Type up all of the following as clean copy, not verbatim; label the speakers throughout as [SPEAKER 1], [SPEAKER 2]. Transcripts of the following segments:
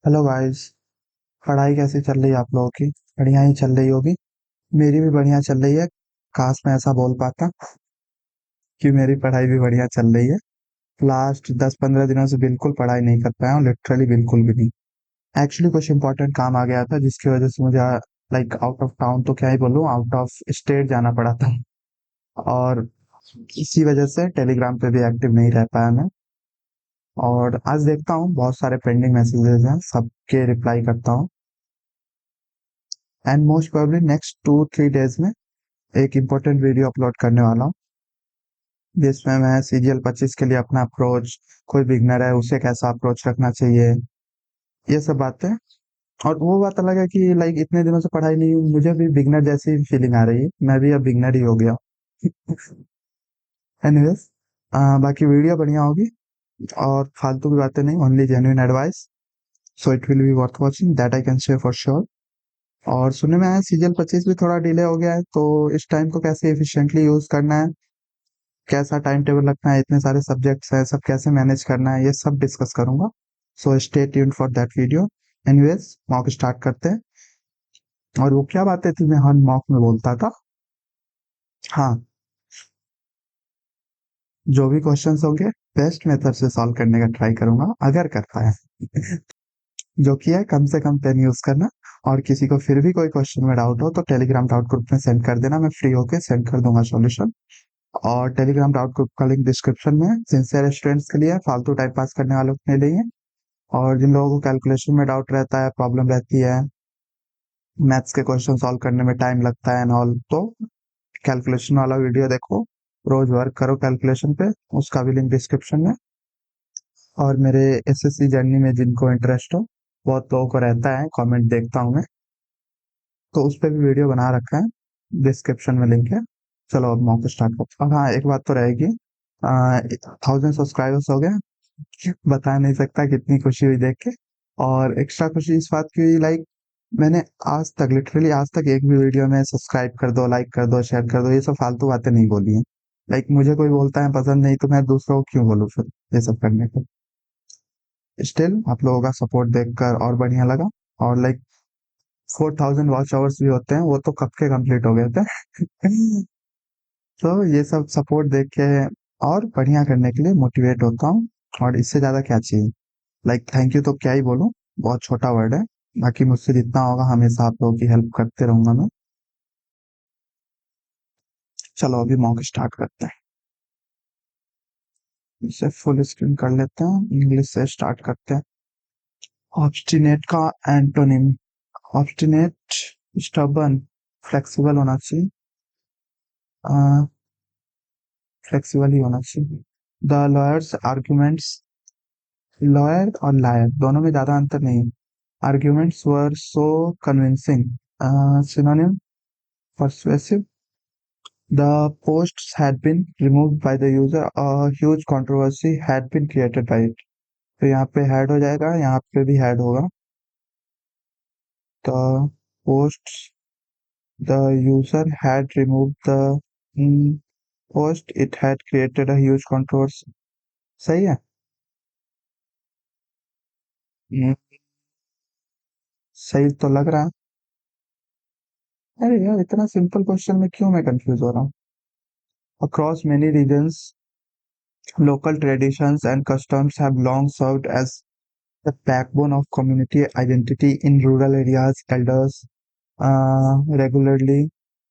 [SPEAKER 1] Hello guys. पढ़ाई कैसी चल रही है आप लोगों की? बढ़िया ही चल रही होगी। मेरी भी बढ़िया चल रही है। काश मैं ऐसा बोल पाता कि मेरी पढ़ाई भी बढ़िया चल रही है। लास्ट 10-15 दिनों से बिल्कुल पढ़ाई नहीं कर पाया हूँ, लिटरली बिल्कुल भी नहीं। एक्चुअली कुछ इंपॉर्टेंट काम आ गया था जिसकी वजह से मुझे लाइक आउट ऑफ टाउन तो क्या ही बोलूँ, आउट ऑफ स्टेट जाना पड़ा था। और इसी वजह से टेलीग्राम पे भी एक्टिव नहीं रह पाया मैं। और आज देखता हूँ बहुत सारे पेंडिंग मैसेजेस हैं, सबके रिप्लाई करता हूँ। And most probably next 2-3 days में एक इम्पोर्टेंट वीडियो अपलोड करने वाला हूँ जिसमें मैं CGL 25 के लिए अपना अप्रोच, कोई बिगनर है उसे कैसा अप्रोच रखना चाहिए, ये सब बातें। और वो बात अलग है कि लाइक इतने दिनों से पढ़ाई नहीं हुई, मुझे भी बिगनर जैसी फीलिंग आ रही है, मैं भी अब बिगनर ही हो गया। एनीवेज, बाकी वीडियो बढ़िया होगी और फालतू की बातें नहीं, only genuine advice. So it will be worth watching, that I can say for sure. और सुनने में आया CGL 25 भी थोड़ा डिले हो गया है, तो इस टाइम को कैसे एफिशिएंटली यूज करना है, कैसा टाइम टेबल रखना है, इतने सारे सब्जेक्ट्स हैं, सब कैसे मैनेज करना है, ये सब डिस्कस करूंगा। So stay tuned for that video. Anyways, mock start करते हैं। और वो क्या बातें थी मैं हर मॉक में बोलता था? हाँ, जो भी क्वेश्चंस होंगे बेस्ट मेथड से सॉल्व करने का ट्राई करूंगा अगर कर पाया। जो कि है कम से कम पेन यूज करना। और किसी को फिर भी कोई क्वेश्चन में डाउट हो तो टेलीग्राम डाउट ग्रुप में सेंड कर देना, मैं फ्री होके सेंड कर दूंगा सॉल्यूशन। और टेलीग्राम डाउट ग्रुप का लिंक डिस्क्रिप्शन में है, सिंसियर स्टूडेंट्स के लिए है, फालतू टाइम पास करने वालों के लिए है। और जिन लोगों को कैलकुलेशन में डाउट रहता है, प्रॉब्लम रहती है, मैथ्स के क्वेश्चन सॉल्व करने में टाइम लगता है एंड ऑल, तो कैलकुलेशन वाला वीडियो देखो, रोज वर्क करो कैलकुलेशन पे, उसका भी लिंक डिस्क्रिप्शन में। और मेरे SSC जर्नी में जिनको इंटरेस्ट हो, बहुत लोगों को रहता है, कमेंट देखता हूँ मैं, तो उस पर भी वीडियो बना रखा है, डिस्क्रिप्शन में लिंक है। चलो अब मॉक स्टार्ट करते हैं। और हाँ, एक बात तो रहेगी, 1000 सब्सक्राइबर्स हो गए, बता नहीं सकता कितनी खुशी हुई देख के। और एक्स्ट्रा खुशी इस बात की हुई, लाइक मैंने आज तक, लिटरली आज तक एक भी वीडियो में सब्सक्राइब कर दो, लाइक कर दो, शेयर कर दो, ये सब फालतू बातें नहीं बोली हैं। लाइक मुझे कोई बोलता है पसंद नहीं तो मैं दूसरों को क्यों बोलूँ फिर ये सब करने को। स्टिल आप लोगों का सपोर्ट देखकर और बढ़िया लगा। और लाइक 4000 वॉच आवर्स भी होते हैं, वो तो कब के कंप्लीट हो गए थे। तो ये सब सपोर्ट देख के और बढ़िया करने के लिए मोटिवेट होता हूँ। और इससे ज्यादा क्या चाहिए? लाइक थैंक यू तो क्या ही बोलूं, बहुत छोटा वर्ड है। बाकी मुझसे जितना होगा हमेशा आप लोगों की हेल्प करते रहूंगा मैं। चलो अभी मॉक स्टार्ट करते हैं। इसे फुल स्क्रीन कर लेते हैं, इंग्लिश से स्टार्ट करते हैं। ऑब्स्टिनेट का एंटोनिम। ऑब्स्टिनेट, स्टबर्न, फ्लेक्सिबल होना चाहिए, फ्लेक्सिबल ही होना चाहिए। द लॉयर्स आर्ग्यूमेंट्स, लॉयर और लायर दोनों में ज्यादा अंतर नहीं है। Arguments were so convincing, synonym persuasive. The posts had been removed by the user. A huge controversy had been created by it. तो यहाँ पे head हो जाएगा, यहाँ पे भी head होगा। The posts, the user had removed the post. It had created a huge controversy. सही है। हम्म, सही तो लग रहा है। अरे यार, इतना सिंपल क्वेश्चन में क्यों मैं कंफ्यूज हो रहा हूँ? Across many regions, local traditions and customs have long served as the backbone of community identity in rural areas. Elders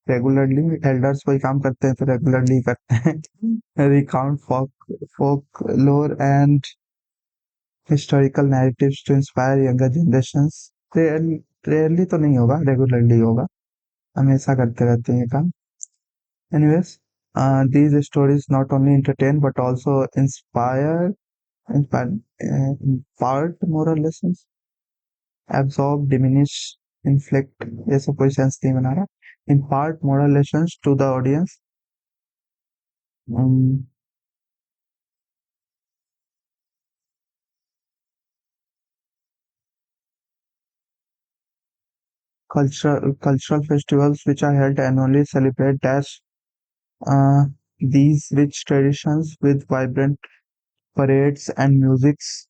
[SPEAKER 1] regularly elders वही काम करते हैं तो रेगुलरली करते हैं। Recount folklore and historical narratives to inspire younger generations. Rarely तो नहीं होगा, रेगुलरली होगा, हमेशा करते रहते हैं ये काम। Anyways, these stories not only entertain but also inspire, impart moral lessons, absorb, diminish, inflict, ये सब कोई सेंस नहीं बना रहा। impart moral lessons to the audience. um, cultural festivals which are held annually celebrate dash, uh, these rich traditions with vibrant parades and musics.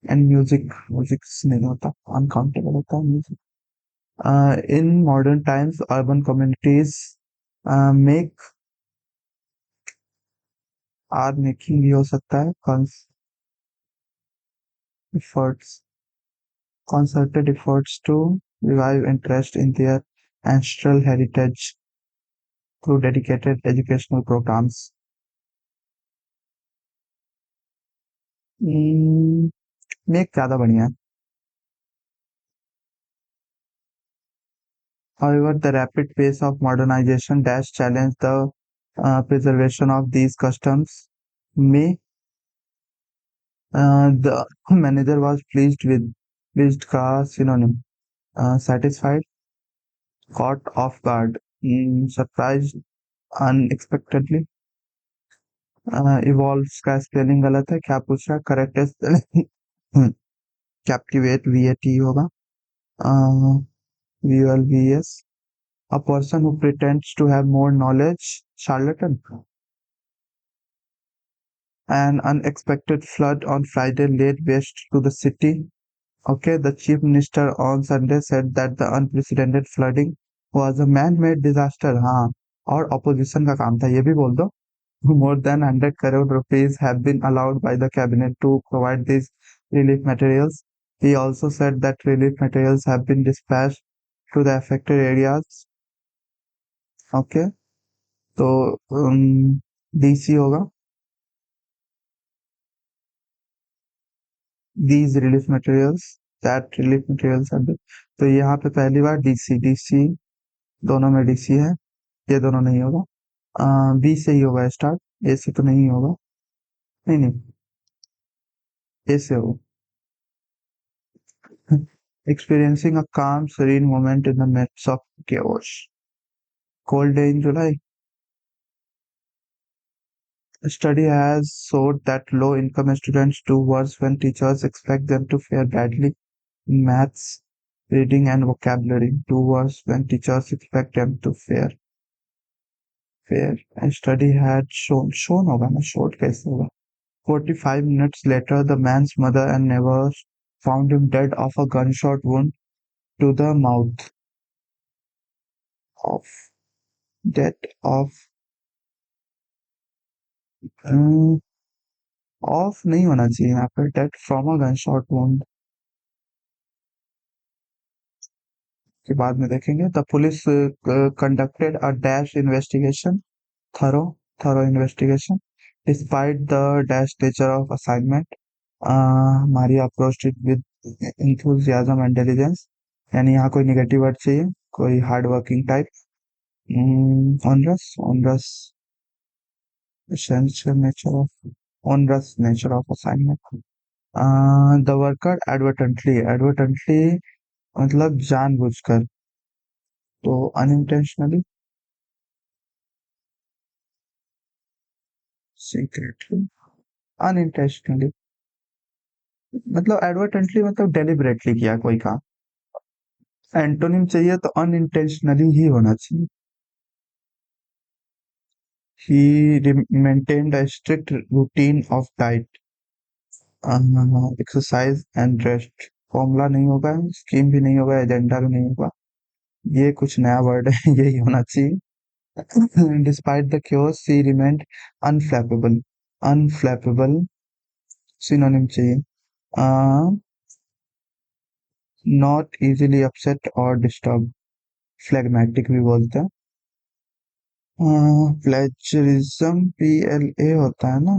[SPEAKER 1] And music music नहीं होता, uncountable होता है music. In modern times urban communities make our making भी हो सकता है, efforts concerted efforts to revive interest in their ancestral heritage through dedicated educational programs. Make ज्यादा बढ़िया है। However, the rapid pace of modernization dash challenged the preservation of these customs. May the manager was pleased का synonym, satisfied, caught off guard, surprised, unexpectedly, evolves का spelling गलत है, क्या पूछ रहा है, करेक्ट है स्पेलिंग, कैप्टिवेट VAT होगा, VLVS, a person who pretends to have more knowledge, charlatan. An unexpected flood on Friday laid waste to the city. Okay, the chief minister on Sunday said that the unprecedented flooding was a man-made disaster. हाँ, और opposition का काम था, ये भी बोल दो। More than 100 crore rupees have been allowed by the cabinet to provide these relief materials. He also said that relief materials have been dispatched to the affected areas. Okay, तो DC होगा, these relief materials, that relief materials have been, तो यहाँ पे पहली बार DC दोनों में DC है, ये दोनों नहीं होगा। बी से ही होगा स्टार्ट, ए से तो नहीं होगा, नहीं नहीं, ए से होगा। Experiencing a calm, serene moment in the midst of chaos. Cold day in July. A study has showed that low-income students do worse when teachers expect them to fare badly in maths, reading, and vocabulary. Do worse when teachers expect them to fare. A study had shown होगा ना, showed कैसे होगा? 45 minutes later, the man's mother and neighbors found him dead of a gunshot wound to the mouth. Of death of of नहीं होना चाहिए यहाँ पर, death from a gun shot wound के बाद में देखेंगे। The police conducted a dash investigation, thorough thorough investigation despite the dash nature of assignment. हमारी approach it with enthusiasm and intelligence, यानी यहाँ कोई नेगेटिव वर्ड चाहिए, कोई hard working type. Onerous onerous essential nature of onerous nature of assignment. The worker advertently मतलब जानबूझकर, तो unintentionally, secretly, unintentionally, मतलब एडवर्टेंटली मतलब डेलिबरेटली किया कोई काम। एंटोनिम चाहिए तो अनइंटेंशनली ही होना चाहिए। He maintained a strict routine of diet, exercise and rest. Formula नहीं होगा, स्कीम भी नहीं होगा, एजेंडा भी नहीं होगा, ये कुछ नया वर्ड है यही होना चाहिए। Despite the chaos, she remained unflappable. Unflappable synonym चाहिए। Not easily upset or disturbed. Phlegmatic भी बोलते हैं। Plagiarism PLA होता है ना,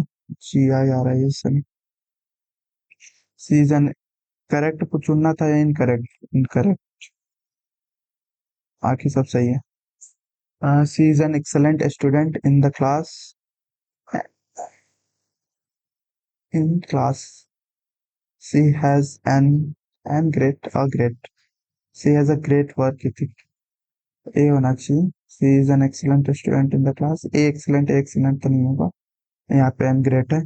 [SPEAKER 1] GIRISM। सीजन करेक्ट चुनना था या इनकरेक्ट? इनकरेक्ट, बाकी सब सही है। She is an excellent student in the class. In class, she has an great a great. She has a great work ethic. A होना चाहिए। She is an excellent student in the class. A excellent तो नहीं होगा, यहाँ पे an great है।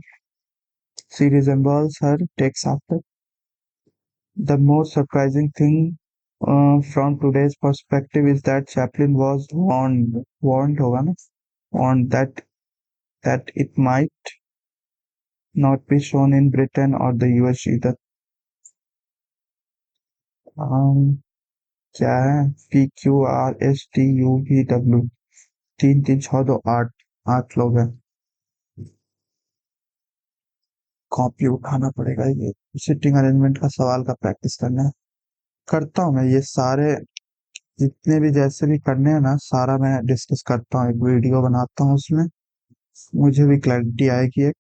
[SPEAKER 1] She resembles her, takes after. The most surprising thing from today's perspective is that Chaplin was warned होगा ना, warned that it might not be shown in Britain or the US either. Um, क्या है? PQRSTUVW। 3 3 6 2 8। 8 लोग हैं। Copy उठाना पड़ेगा, ये sitting arrangement का सवाल का प्रैक्टिस करना है। करता हूँ मैं ये सारे, जितने भी जैसे भी करने हैं ना, सारा मैं डिस्कस करता हूँ, एक वीडियो बनाता हूँ उसमें, मुझे भी क्लैरिटी आएगी एक।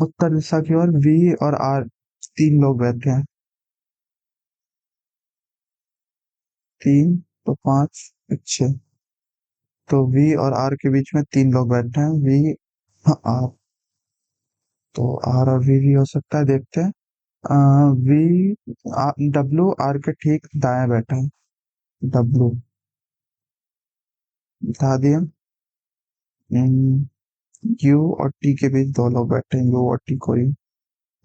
[SPEAKER 1] उत्तर दिशा की ओर वी और आर, 3 लोग बैठे हैं। 3 तो 5, 6। तो वी और आर के बीच में 3 लोग बैठे हैं, वी, आर। तो आर और वी हो सकता है, देखते हैं। वी, डब्लू आर के ठीक दाएं बैठा है। डब्लू बता दिया। यू और टी के बीच 2 लोग बैठे हैं, यू और टी कोई।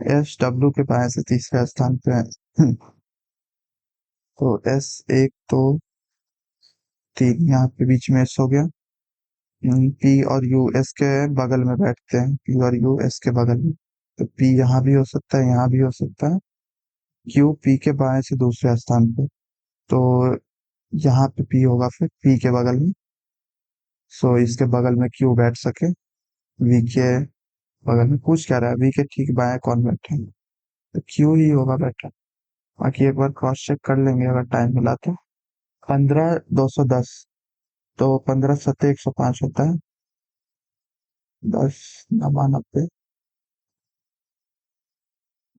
[SPEAKER 1] एस डब्लू के बाएं से तीसरे स्थान पे है। तो एस, 1 2 3, यहाँ पे बीच में एस हो गया। पी और यू एस के बगल में बैठते हैं, पी और यू एस के बगल में। तो पी यहाँ भी हो सकता है, यहाँ भी हो सकता है। क्यू पी के बाएं से दूसरे स्थान पे। तो यहाँ पे पी होगा, फिर पी के बगल में। सो इसके बगल में क्यू बैठ सके। वी के बगल में पूछ क्या रहा है, वी के ठीक बाएं कौन बैठे हैं? तो क्यू ही होगा बैठा। बाकी एक बार क्रॉस चेक कर लेंगे अगर टाइम मिला तो। 15 210। तो 15 7 105 होता है। 10 9 90।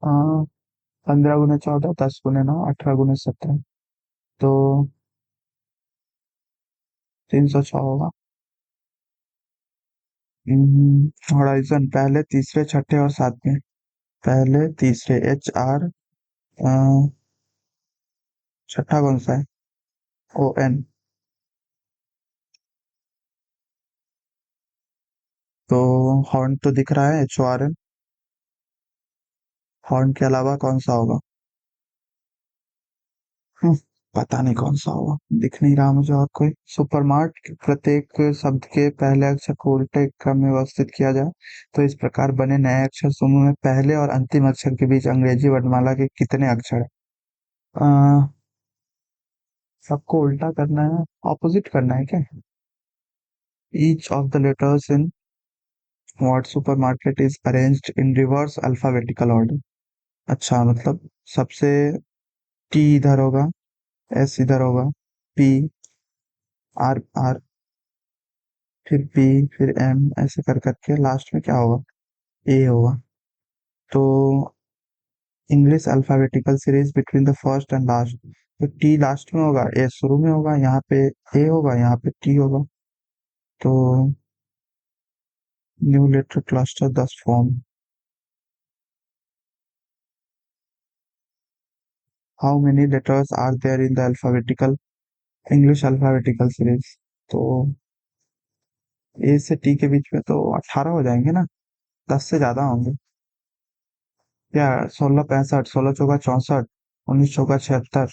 [SPEAKER 1] हाँ। 15 × 14, 10 × 9, 18 × 17। तो 306 होगा। हॉराइजन पहले तीसरे छठे और सातवें। पहले तीसरे HR। छठा कौन सा है? ON। तो हॉर्न तो दिख रहा है, HORN। हॉर्न के अलावा कौन सा होगा? हम्म, पता नहीं कौन सा होगा, दिख नहीं रहा मुझे और कोई। सुपरमार्ट प्रत्येक शब्द के पहले अक्षर को उल्टे क्रम में व्यवस्थित किया जाए तो इस प्रकार बने नए अक्षर समूह में पहले और अंतिम अक्षर के बीच अंग्रेजी वर्णमाला के कितने अक्षर हैं? अ, सबको उल्टा करना है, ऑपोजिट करना है क्या? Each of the letters in what supermarket is arranged in reverse alphabetical order. अच्छा, मतलब सबसे टी इधर होगा, एस इधर होगा, पी, आर आर, फिर पी, फिर एम, ऐसे कर करके लास्ट में क्या होगा? ए होगा। तो English alphabetical series between the first and last. तो टी लास्ट में होगा, ए शुरू में होगा, यहाँ पे ए होगा, यहाँ पे टी होगा। तो new letter cluster 10 form. How many letters are there in the alphabetical English alphabetical series? तो ए से टी के बीच में तो 18 हो जाएंगे ना, 10 से ज्यादा होंगे। क्या? 16 65, 16 चौका 64, 19 चौका 76,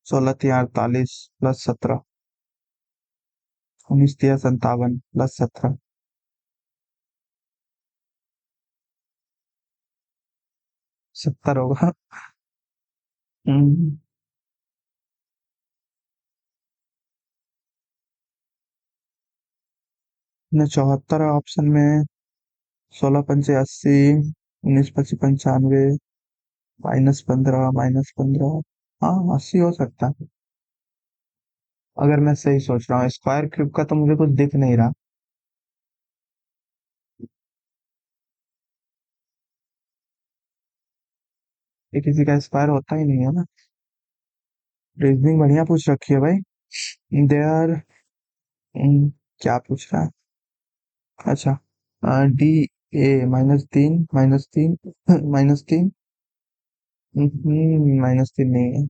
[SPEAKER 1] 16 तिया 48 प्लस 17, 19 तिया 57 प्लस 17। 70 होगा। हम्म, ने 74 ऑप्शन में। 16 पंचे 80, 19 पची 95, -15 -15। हाँ, 80 हो सकता है अगर मैं सही सोच रहा हूँ। स्क्वायर क्यूब का तो मुझे कुछ दिख नहीं रहा। ये किसी का स्क्वायर होता ही नहीं है ना। रीजनिंग बढ़िया पूछ रखी है भाई। They are. क्या पूछ रहा है? अच्छा। डी, ए, -3 -3 -3। -3 नहीं है।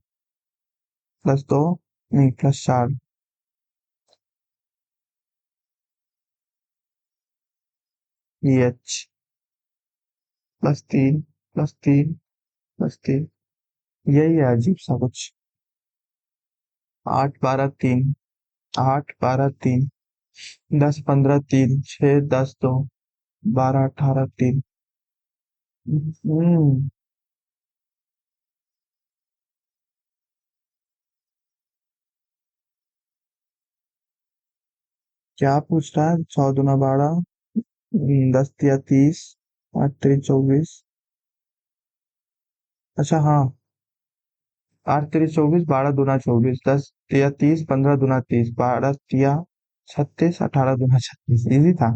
[SPEAKER 1] +2 नहीं, +4। EH। +3 +3 +3। यही है अजीब सा कुछ। 8 12 3। 8 12 3। 10 15 3 6 10 2। 12 18 3। हम्म। क्या पूछ रहा है? 100 दूना 12, 10 या 30, 8 3 24। अच्छा हाँ, 8 3 24, 12 दूना 24, 10 या 30, 15 दूना 30, 12 या 36, 18 दूना 36। इजी था।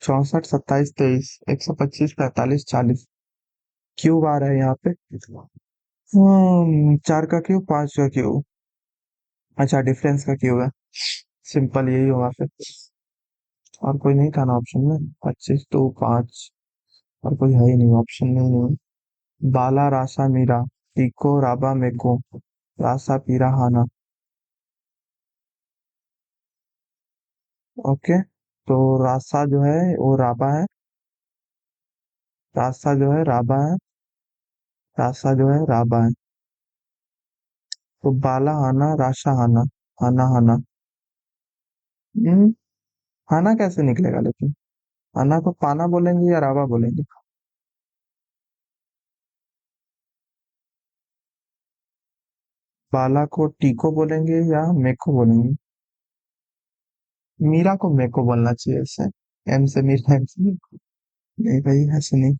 [SPEAKER 1] 64 27 23, 125 45 40। क्यूब आ रहा है यहाँ पे। 4 का क्यूब, 5 का क्यूब। अच्छा, डिफरेंस का क्यूब है। सिंपल यही होगा फिर। और कोई नहीं था ना ऑप्शन में? 25 2 5। और कोई है ही नहीं ऑप्शन में ही नहीं। बाला रासा मीरा, टीको राबा मेको, रासा पीरा हाना। ओके, तो रासा जो है वो राबा है। रासा जो है राबा है। रासा जो है राबा है। तो बाला हाना राशा हाना। हाना हाना। हम्म, हाना कैसे निकलेगा लेकिन? हाना को पाना बोलेंगे या राबा बोलेंगे? बाला को टीको बोलेंगे या मेको बोलेंगे? मीरा को मेको बोलना चाहिए ऐसे। एम से मीरा, एम से मेको। नहीं भाई, ऐसे नहीं।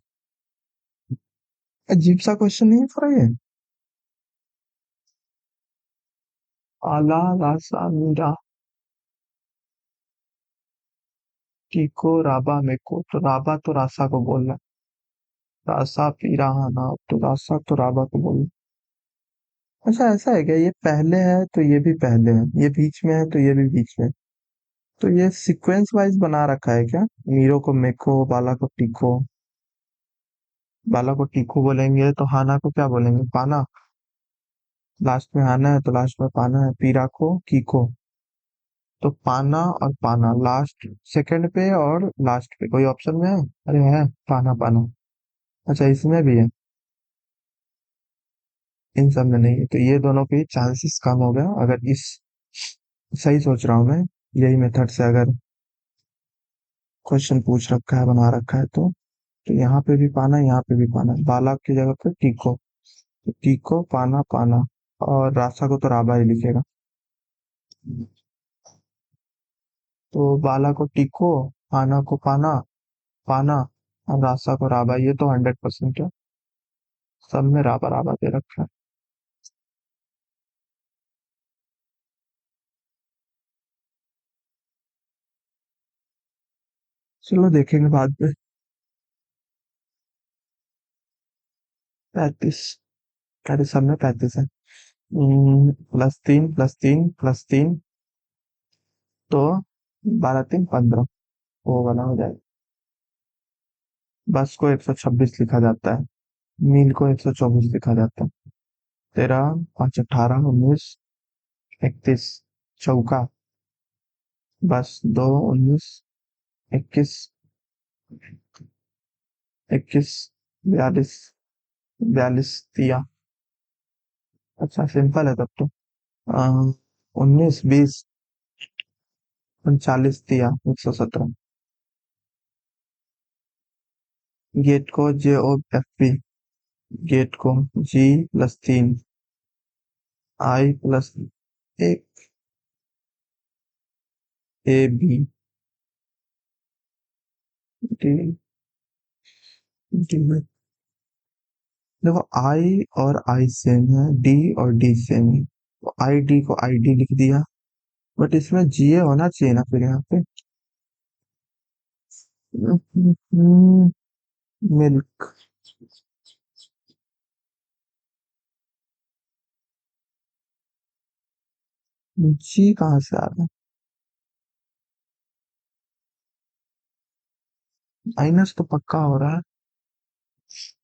[SPEAKER 1] अजीब सा क्वेश्चन नहीं है थोड़ा ये? आला रासा मीरा, टीको राबा मेको, तो राबा तो रासा को बोल रहा है। रासा पीरा हाना, तो रासा तो राबा को बोल रहा है। अच्छा ऐसा है क्या? ये पहले है तो ये भी पहले है, ये बीच में है तो ये भी बीच में है। तो ये सीक्वेंस वाइज बना रखा है क्या? मीरो को मेको, बाला को टीको। बाला को टीको बोलेंगे तो हाना को क्या बोलेंगे? पाना। लास्ट में हाना है तो लास्ट में पाना है। पीरा को कीको। तो पाना और पाना लास्ट, सेकंड पे और लास्ट पे कोई ऑप्शन में है? अरे है, पाना पाना। अच्छा, इसमें भी है? इन सब में नहीं है, तो ये दोनों के चांसेस कम हो गया अगर इस, सही सोच रहा हूँ मैं, यही मेथड से अगर क्वेश्चन पूछ रखा है, बना रखा है तो यहाँ पे भी पाना, यहाँ पे भी पाना, बाला की जगह पे टीको। तो टीको पाना पाना। और रासा को तो राबा ही लिखेगा। तो बाला को टीको, पाना को पाना, पाना, और रासा को राबा, ये तो 100% है। सब में राबा राबा दे रखा है। चलो देखेंगे बाद में। 35। अरे सब में 35 है। +3 +3 +3, तो 12 3 15, वो वाला हो जाएगा। बस को 126 लिखा जाता है। मील को 124 लिखा जाता है। 13 5 18 19 31, चौका। बस 2 19 21, 21 42, 42 तिया। अच्छा सिंपल है तब तो। 19 20 39 तिया 117। गेट को JOFP। गेट को G +3, I +1, AB, D, D। देखो आई और आई सेम है, डी और डी सेम है, तो आई डी को आई डी लिख दिया। बट इसमें GA होना चाहिए ना फिर यहाँ पे। मिल्क। जी कहाँ से आ रहा है? माइनस तो पक्का हो रहा है।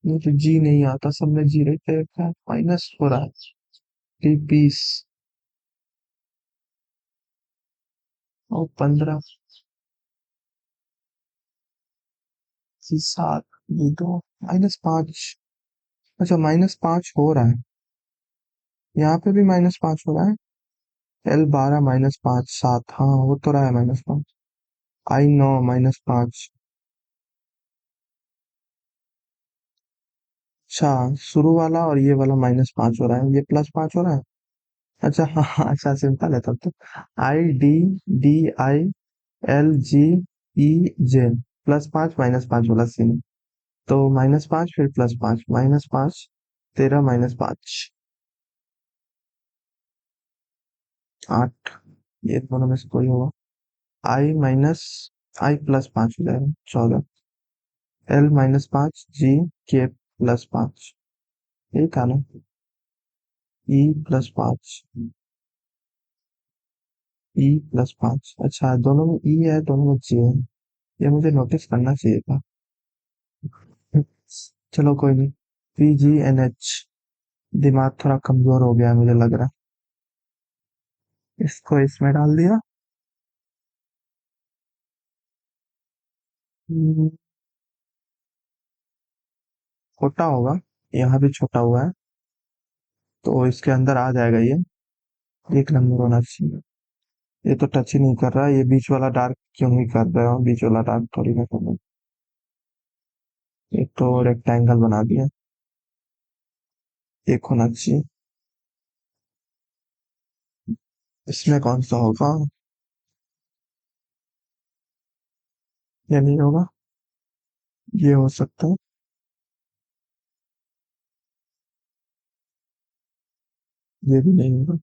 [SPEAKER 1] ये तो जी नहीं आता, सब में जी रहते हैं, माइनस हो रहा है। 20 और 15, 7, ये 2, -5। अच्छा, -5 हो रहा है। यहाँ पे भी -5 हो रहा है। L12 -5 7, हाँ हो तो रहा है -5। I9 -5। अच्छा, शुरू वाला और ये वाला -5 हो रहा है, ये +5 हो रहा है। अच्छा हाँ हाँ, अच्छा सिंपल है तब तो। IDDILGEJ, +5 -5 वाला सीन। तो -5 फिर +5, -5, 13 -5, 8। ये दोनों में से कोई होगा। I-, I +5 हो जाएगा, 14। L -5, G, K +5, यही था ना। E +5, E +5, अच्छा दोनों में E है, दोनों में G है। ये मुझे नोटिस करना चाहिए था। चलो कोई नहीं। PGNH, दिमाग थोड़ा कमजोर हो गया है मुझे लग रहा है, इसको इसमें डाल दिया। हम्म, छोटा होगा, यहाँ भी छोटा हुआ है, तो इसके अंदर आ जाएगा ये। 1 नंबर होना चाहिए। ये तो टच ही नहीं कर रहा है, ये बीच वाला डार्क क्यों ही कर रहे हो, बीच वाला डार्क थोड़ी ना करना। एक तो रेक्टेंगल बना दिया, एक होना चाहिए। इसमें कौन सा होगा? ये नहीं होगा, ये हो सकता है। ये भी नहीं होगा।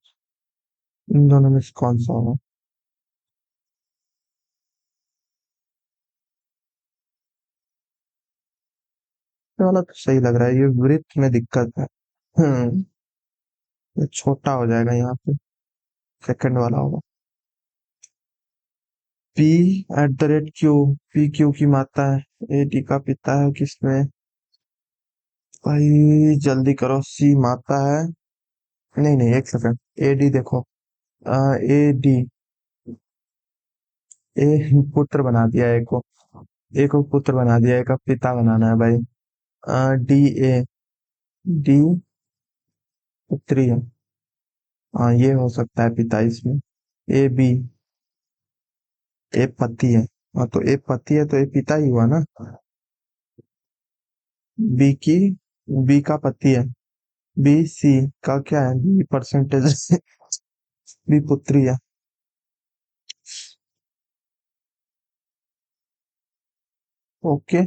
[SPEAKER 1] इन दोनों में से कौन सा होगा? ये वाला तो सही लग रहा है, ये वृत्त में दिक्कत है। ये छोटा हो जाएगा यहाँ पे, सेकंड वाला होगा। P @ Q, PQ की माता है, AD का पिता है किसमें? भाई जल्दी करो, C माता है। नहीं नहीं, एक सेकंड। AD देखो, AD, ए पुत्र बना दिया एक को, एक को पुत्र बना दिया, एक का पिता बनाना है भाई। DA, डी पुत्री है। हाँ ये हो सकता है पिता इसमें। AB, ए पति है। हाँ तो ए पति है तो ए पिता ही हुआ ना। बी की, बी का पति है। BC का क्या है, बी परसेंटेज बी पुत्री है। ओके,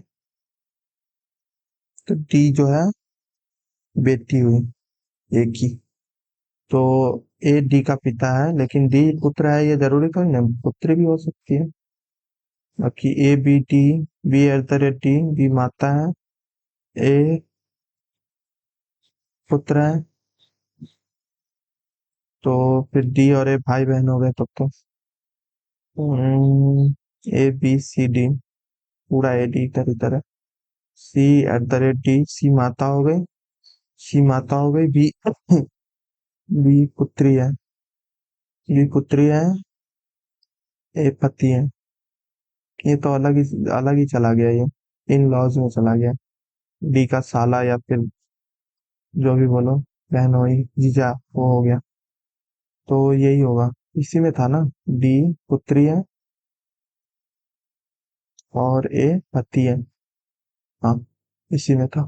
[SPEAKER 1] तो डी जो है बेटी हुई, ए की। तो ए डी का पिता है, लेकिन डी पुत्र है, ये जरूरी तो नहीं, पुत्री भी हो सकती है। बाकी ABD, B @ D, बी माता है, ए पुत्र है, तो फिर डी और ए भाई बहन हो गए तब तो। ABCD, पूरा AD इधर उधर है। C @ D, सी माता हो गई, सी माता हो गई, बी बी पुत्री है, बी पुत्री है, ए पति है। ये तो अलग ही चला गया ये, इन लॉज में चला गया। डी का साला या फिर जो भी बोलो, बहनोई, जीजा, वो हो गया। तो यही होगा, इसी में था ना। डी पुत्री है और ए पति है। हाँ, इसी में था।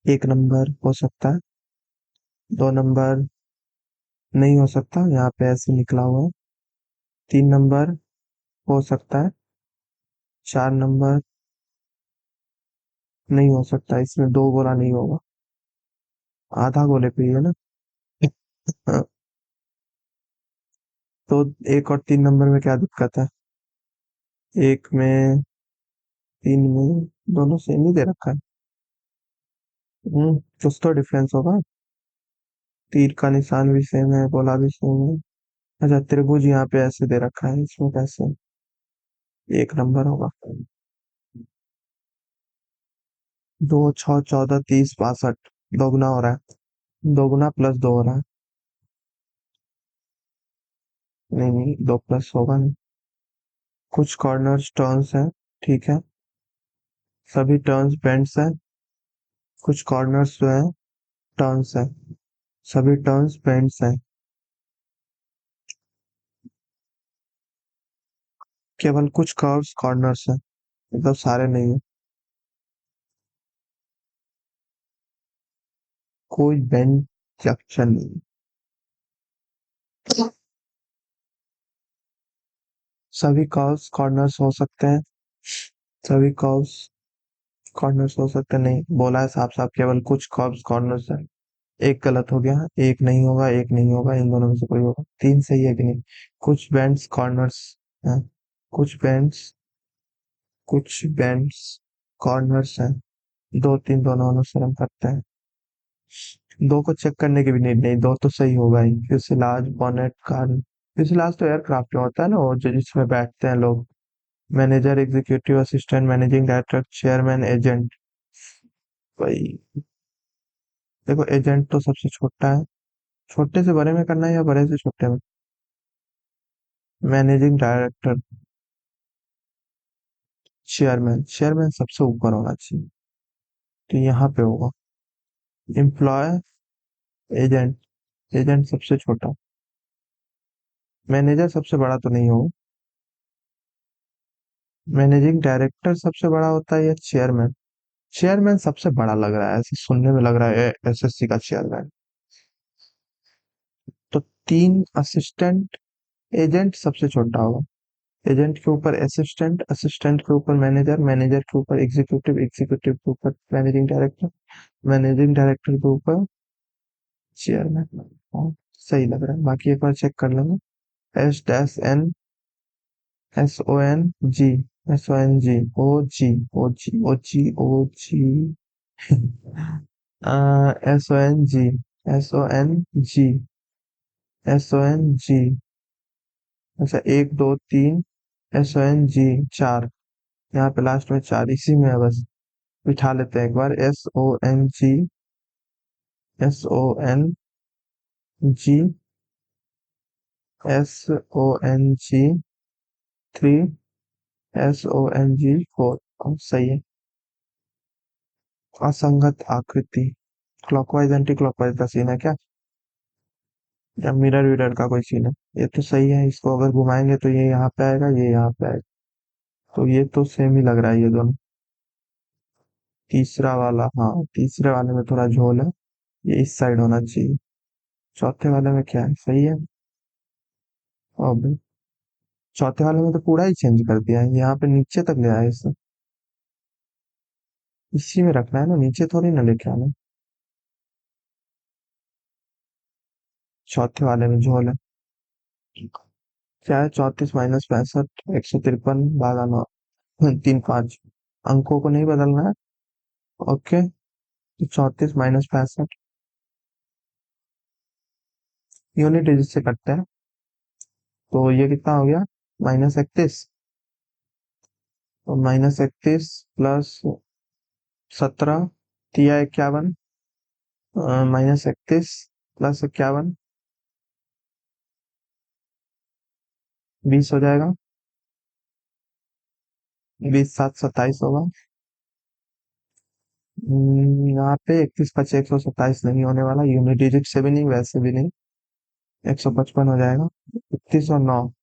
[SPEAKER 1] 1 नंबर हो सकता है, 2 नंबर नहीं हो सकता, यहाँ पे ऐसे निकला हुआ है। 3 नंबर हो सकता है, 4 नंबर नहीं हो सकता, इसमें दो गोला नहीं होगा, आधा गोले पे ही है ना। हाँ, तो 1 और 3 नंबर में क्या दिक्कत है? एक में, 3 में, दोनों सेम ही दे रखा है। कुछ तो डिफरेंस होगा। तीर का निशान भी सेम है, गोला भी सेम है। अच्छा, त्रिभुज यहाँ पे ऐसे दे रखा है, इसमें कैसे? 1 नंबर होगा। 2, 6, 14, 30, 62, दोगुना हो रहा है, दोगुना +2 हो रहा है। नहीं नहीं, 2 प्लस होगा नहीं। कुछ कॉर्नर्स टर्न्स हैं, ठीक है, सभी टर्न्स बेंड्स हैं। कुछ कॉर्नर्स जो है टर्न्स है, सभी टर्न्स बेंड्स हैं, केवल कुछ कर्व्स कॉर्नर्स हैं, मतलब सारे नहीं है। कोई बेंड जंक्शन नहीं। सभी कर्व्स कॉर्नर्स हो सकते हैं, सभी कर्व्स कॉर्नर्स हो सकते हैं, नहीं बोला है साफ साफ, केवल कुछ कर्व्स कॉर्नर्स है। एक गलत हो गया, एक नहीं होगा, एक नहीं होगा, इन दोनों में से कोई होगा। तीन सही है कि नहीं? कुछ बैंड्स कॉर्नर्स हैं, कुछ बैंड्स, कुछ बैंड्स कॉर्नर्स हैं, दो तीन दोनों अनुसरण करते हैं। दो को चेक करने की भी नीड नहीं, दो तो सही होगा ही। फ्यूसिलाज बोनेट कार, फ्यूसिलाज तो एयरक्राफ्ट में होता है ना, वो जो जिसमें बैठते हैं लोग। Manager, executive assistant, managing director, chairman, agent. भाई देखो, एजेंट तो सबसे छोटा है, छोटे से बड़े में करना है या बड़े से छोटे में? मैनेजिंग डायरेक्टर, चेयरमैन, चेयरमैन सबसे ऊपर होना चाहिए, तो यहाँ पे होगा। एम्प्लॉय, एजेंट, एजेंट सबसे छोटा, मैनेजर सबसे बड़ा तो नहीं होगा। मैनेजिंग डायरेक्टर सबसे बड़ा होता है या चेयरमैन? चेयरमैन सबसे बड़ा लग रहा है, ऐसे सुनने में लग रहा है एसएससी का चेयरमैन। तो तीन असिस्टेंट, एजेंट सबसे छोटा होगा। एजेंट के ऊपर असिस्टेंट, असिस्टेंट के ऊपर मैनेजर, मैनेजर के ऊपर एग्जीक्यूटिव, एग्जीक्यूटिव के ऊपर मैनेजिंग डायरेक्टर, मैनेजिंग डायरेक्टर के ऊपर चेयरमैन। हाँ, सही लग रहा है, बाकी एक बार चेक कर लेंगे। S dash N, S O N G, S O N G, O G, O G, O G, O G, S O N G, S O N G, S O N G. अच्छा, एक दो तीन, S O N जी, चार। यहाँ पे last में चार, इसी में है बस। बिठा लेते हैं एक बार, S O N G, S O N G, S O N G three, S O N G four. सही है। असंगत आकृति, क्लॉकवाइज एंटी क्लॉकवाइज का सीन है क्या, या मिरर विरर का कोई सीन है? ये तो सही है, इसको अगर घुमाएंगे तो ये यहाँ पे आएगा, ये यहाँ पे आएगा, तो ये तो सेम ही लग रहा है ये दोनों। तीसरा वाला, हाँ तीसरे वाले में थोड़ा झोल है, ये इस साइड होना चाहिए। चौथे वाले में क्या है, सही है। अब चौथे वाले में तो पूरा ही चेंज कर दिया है, यहाँ पे नीचे तक ले आए इसे, इसी में रखना है ना, नीचे थोड़ी ना लेके आना। चौथे वाले में झोल है। क्या है, 34 - 65, 153 भागा 9, 3 5। अंकों को नहीं बदलना है। ओके, तो 34 - 65 यूनिट डिजिट से कटते हैं, तो ये कितना हो गया, -31। तो -31 प्लस 17, तिया 51, -31 प्लस 51, 20 हो जाएगा। 20 - 7 = 27 होगा। यहाँ पे 31 × 5 = 127 नहीं होने वाला, यूनिट डिजिट से भी नहीं, वैसे भी नहीं। 155 हो जाएगा। 31 और 9,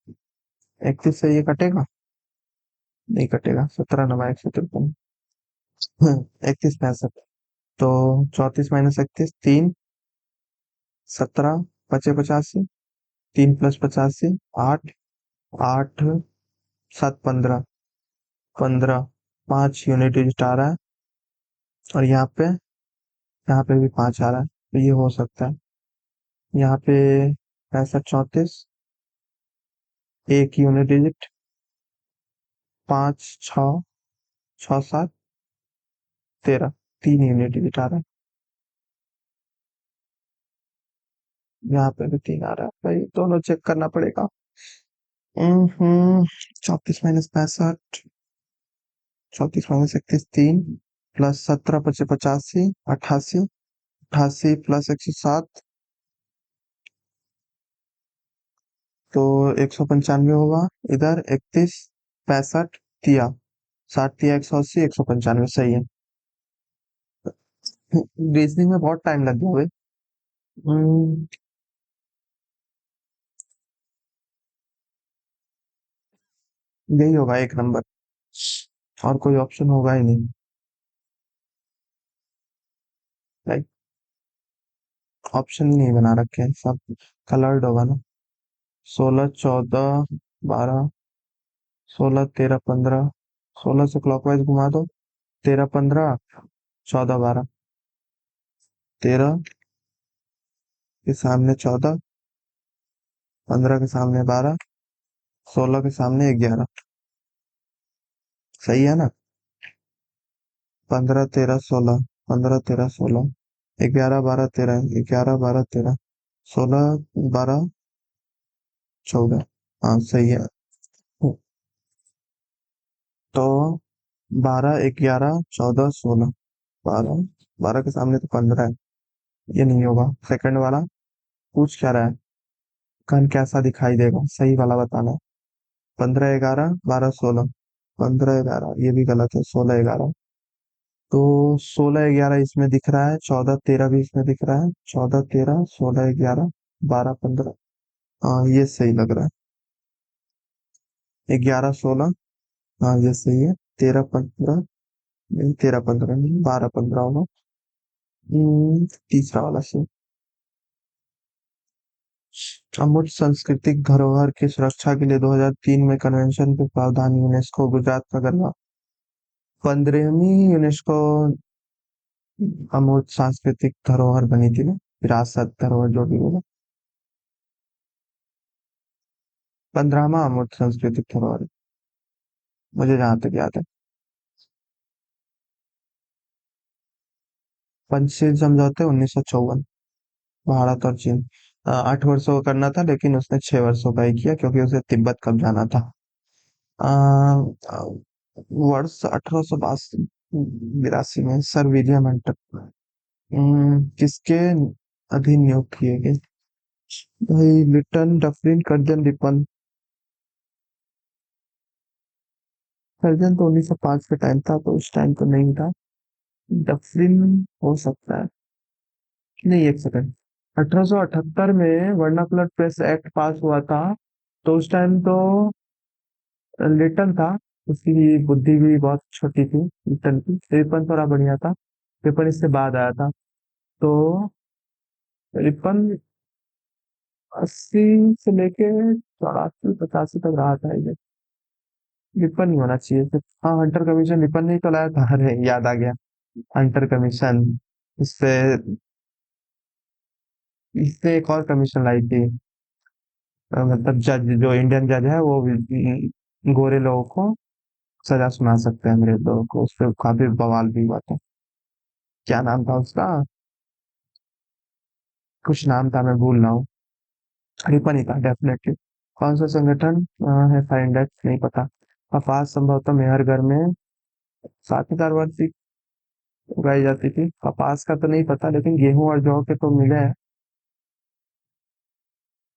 [SPEAKER 1] 31 से ये कटेगा, नहीं कटेगा। 17 × 9 = 153, 31 65। तो 34 - 31, 3, 17, पचे 85, 3 + 85, 8, 8 7 15, 15, 5 यूनिट डिजिट आ रहा है। और यहाँ पे भी 5 आ रहा है, तो ये हो सकता है। यहाँ पे 65 34, एक यूनिट डिजिट, 5 6, 6 7 13, 3 यूनिट डिजिट आ रहा है। यहाँ पे भी 3 आ रहा है, भाई दोनों चेक करना पड़ेगा। 34 - 65, 34 - 31, 3 प्लस 17 पचे 85, 88, 88 प्लस 107, तो 195 होगा। इधर 31 65 तिया, 60 तिया 180, 195 सही है। रीजनिंग में बहुत टाइम लग गया भाई। हम्म, यही होगा एक नंबर, और कोई ऑप्शन होगा ही नहीं। लाइक ऑप्शन ही नहीं बना रखे हैं सब, कलर्ड होगा ना। 16 14 12, 16 13 15, 16 से क्लॉकवाइज घुमा दो। 13 15 14 12, 13 के सामने 14, 15 के सामने 12, 16 के सामने 11। सही है ना? 15 13 16, 15 13 16, 11 12 13, 11 12 13, 16 12 14। हाँ सही है। तो 12 11 14 16, 12, 12 के सामने तो 15 है। ये नहीं होगा। सेकंड वाला पूछ क्या रहा है? कण कैसा दिखाई देगा, सही वाला बताना है। 15 11 12 16, 15 11, ये भी गलत है। 16 11, तो 16 11 इसमें दिख रहा है, 14 13 भी इसमें दिख रहा है। 14 13 16 11 12 15। हाँ ये सही लग रहा है। 11 16, हाँ ये सही है। 13 15, नहीं 13 15 नहीं, 12 15 होगा। तीसरा वाला सही। अमूर्त सांस्कृतिक धरोहर की सुरक्षा के लिए 2003 में कन्वेंशन के प्रावधान यूनेस्को गुजरात का करना। 15वीं यूनेस्को अमूर्त सांस्कृतिक धरोहर बनी थी ना, विरासत धरोहर जो भी बोला। 15वां अमूर्त सांस्कृतिक धरोहर, मुझे जहां तक याद है। पंचशील समझौते 1954, भारत और चीन। 8 वर्षों का करना था, लेकिन उसने 6 वर्षों का ही किया क्योंकि उसे तिब्बत कब जाना था। आ, आ, वर्ष 1882 में सर विलियम हंटर किसके अधीन नियुक्त किए गए? भाई Lytton, Dufferin, Curzon, Ripon. Curzon तो 1905 के टाइम था, तो उस टाइम तो नहीं था। डफरिन हो सकता है। नहीं, एक सेकंड। 1878 में वर्नाकुलर प्रेस एक्ट पास हुआ था, तो उस टाइम तो लिटन था। उसकी बुद्धि भी बहुत छोटी थी लिटन की। रिपन थोड़ा बढ़िया था। रिपन इससे बाद आया था। तो रिपन 80 से लेके 84 85 तक रहा था ये। रिपन नहीं होना चाहिए फिर। हाँ, हंटर कमीशन रिपन नहीं तो लाया था। अरे याद आ गया। Hunter commission. इससे इससे एक और कमीशन लाई थी। मतलब जज, जो इंडियन जज है वो गोरे लोगों को सजा सुना सकते हैं, अंग्रेज लोगों को। उस पर काफी बवाल भी हुआ था। क्या नाम था उसका? कुछ नाम था, मैं भूल रहा हूँ। रिपन ही था डेफिनेटली। कौन सा संगठन है फाइंड नहीं पता। कपास संभवतः मेहर घर में 7,000 वर्ष उगाई जाती थी। कपास का तो नहीं पता, लेकिन गेहूं और जौ के तो मिले हैं।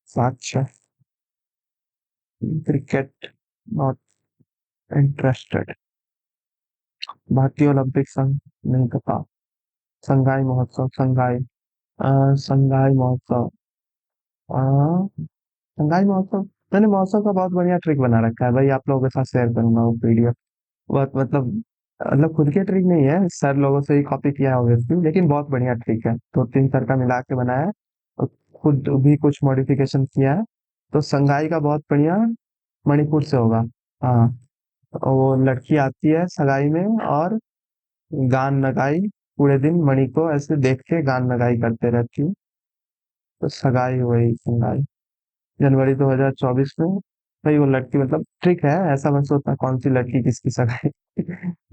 [SPEAKER 1] 7 6। Cricket, not interested. भारतीय ओलंपिक संघ, नहीं पता। संघाई महोत्सव, संघाई महोत्सव, अ, संघाई महोत्सव। मैंने महोत्सव का बहुत बढ़िया ट्रिक बना रखा है भाई, आप लोगों के साथ शेयर करूंगा वो पीडीएफ। बहुत मतलब खुद के ट्रिक नहीं है, सर लोगों से ही कॉपी किया है ऑब्वियसली, लेकिन बहुत बढ़िया ट्रिक है। तो 3 सर का मिला के बनाया है, और खुद भी कुछ मॉडिफिकेशन किया है। तो संगाई का बहुत बढ़िया, मणिपुर से होगा। हाँ, और वो लड़की आती है सगाई में, और गान नगाई, पूरे दिन मणि को ऐसे देख के गान नगाई करते रहती है। तो सगाई हुई, संगाई। जनवरी 2024 में। भाई वो लड़की, मतलब ट्रिक है, ऐसा मत सोचना कौन सी लड़की किसकी सगाई।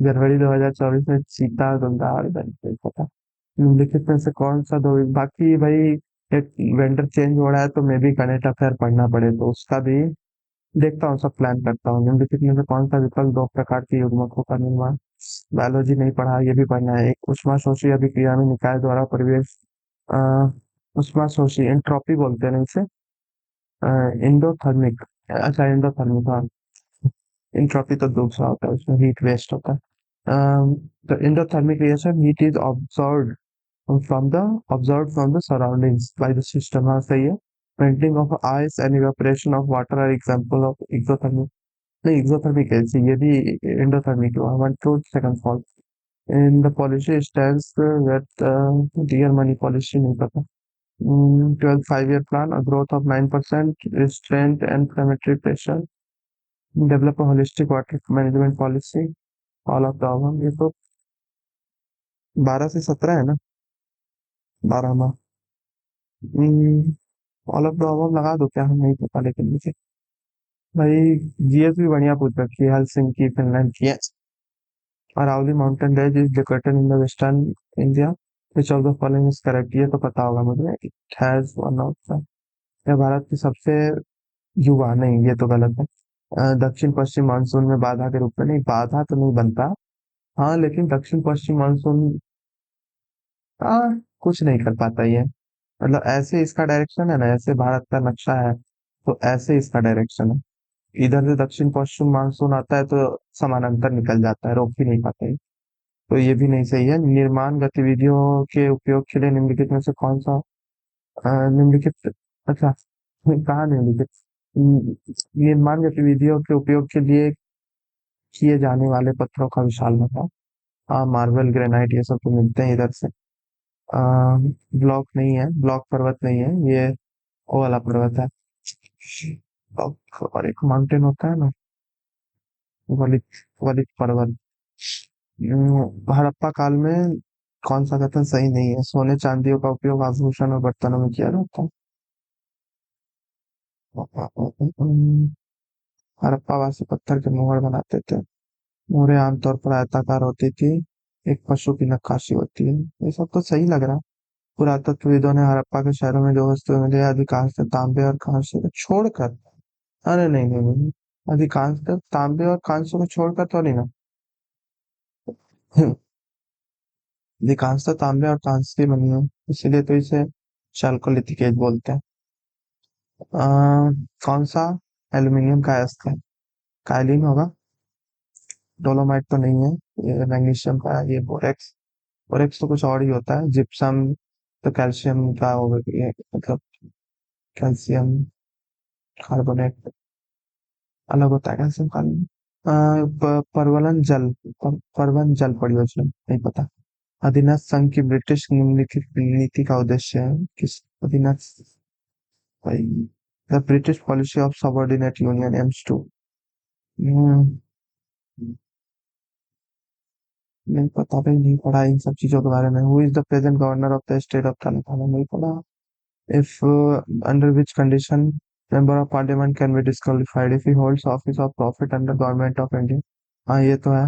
[SPEAKER 1] जनवरी 2024 में चीता गुलदार नहीं पता। निम्नलिखित में से कौन सा दो, बाकी भाई एक वेंडर चेंज हो रहा है, तो मे भी करंट अफेयर पढ़ना पड़े, तो उसका भी देखता हूँ, सब प्लान करता हूँ। निम्नलिखित में से कौन सा विकल्प दो प्रकार के युग्मकों का निर्माण? बायोलॉजी नहीं पढ़ा, ये भी पढ़ना है। एक ऊष्माशोषी अभिक्रिया में निकाय द्वारा परिवेश, अ, ऊष्माशोषी एंट्रोपी बोलते हैं ना इसे। इंडोथर्मिक, अच्छा इंडोथर्मिक, हाँ। इंट्रोपी तो दूसरा होता है, उसमें हीट वेस्ट होता है। तो endothermic reaction, heat is absorb from the observe from the surroundings by the system, हाँ सही है। Melting of ice and evaporation of water are example of exothermic. नहीं, एक्सोथर्मिक है ये भी, एंडोथर्मिक हुआ। One two second fault in the policy stands with dear money policy, नहीं पता। 12 5 year plan, a growth of 9%, restraint and planetary pressure, develop a holistic water management policy, all of the above। ये तो 12 से 17 है ना, 12 में। All of the above लगा दो क्या, नहीं पता लेकिन मुझे। भाई जीएस भी बढ़िया पूछ रखी है, हेलसिंकी फिनलैंड की है। Aravalli mountain range is located in the western India, which of the following is correct, ये तो पता होगा मुझे। It has one of the, यह भारत की सबसे युवा, नहीं ये तो गलत है। दक्षिण पश्चिम मानसून में बाधा के रूप में, नहीं बाधा तो नहीं बनता। हाँ लेकिन दक्षिण पश्चिम मानसून कुछ नहीं कर पाता ये। मतलब ऐसे इसका डायरेक्शन है ना, ऐसे भारत का नक्शा है, तो ऐसे इसका डायरेक्शन है। इधर से दक्षिण पश्चिम मानसून आता है तो समानांतर निकल जाता है, रोक ही नहीं पाता है। तो ये भी नहीं सही है। निर्माण गतिविधियों के उपयोग के लिए निम्नलिखित में से कौन सा निम्नलिखित, अच्छा कहाँ निम्नलिखित, निर्माण गतिविधियों के उपयोग के लिए किए जाने वाले पत्थरों का विशाल भंडार। हाँ मार्बल ग्रेनाइट ये सब तो मिलते हैं इधर से। ब्लॉक नहीं है, ब्लॉक पर्वत नहीं है ये, वो वाला पर्वत है। और एक माउंटेन होता है ना, वलित, वलित पर्वत। हड़प्पा काल में कौन सा कथन सही नहीं है, सोने चांदियों का उपयोग आभूषण और बर्तनों में किया जाता है। हड़प्पा वासी पत्थर के मोहर बनाते थे, मोहरें आमतौर पर आयताकार होती थी, एक पशु की नक्काशी होती है। ये सब तो सही लग रहा है। पुरातत्वविदों ने हड़प्पा के शहरों में जो वस्तुएं मिली अधिकांश तांबे और कांस्य को छोड़कर, अरे नहीं नहीं नहीं, अधिकांश तांबे और कांस्य को छोड़कर तो नहीं ना। अधिकांश तांबे और कांस्य की बनी है, इसीलिए तो इसे चाल्कोलिथिक एज बोलते हैं। कौन सा एल्यूमिनियम का अयस्क है, काइलिन होगा। डोलोमाइट तो नहीं है, ये मैग्नीशियम का है। ये बोरेक्स, बोरेक्स तो कुछ और ही होता है। जिप्सम तो कैल्शियम का होगा ये, मतलब कैल्शियम कार्बोनेट अलग होता है कैल्शियम कार्बोनेट। परवलन जल, परवन जल परियोजना, नहीं पता। अधीनस्थ संघ की ब्रिटिश निम्नलिखित नीति का उद्देश्य है, किस अधीनस्थ, भाई the British policy of subordinate union aims to, नहीं पता भाई, नहीं पढ़ा इन सब चीजों के बारे में। Who is the present governor of the state of Telangana, नहीं पढ़ा। If under which condition member of parliament can be disqualified if he holds office of profit under government of India, हाँ ये तो है।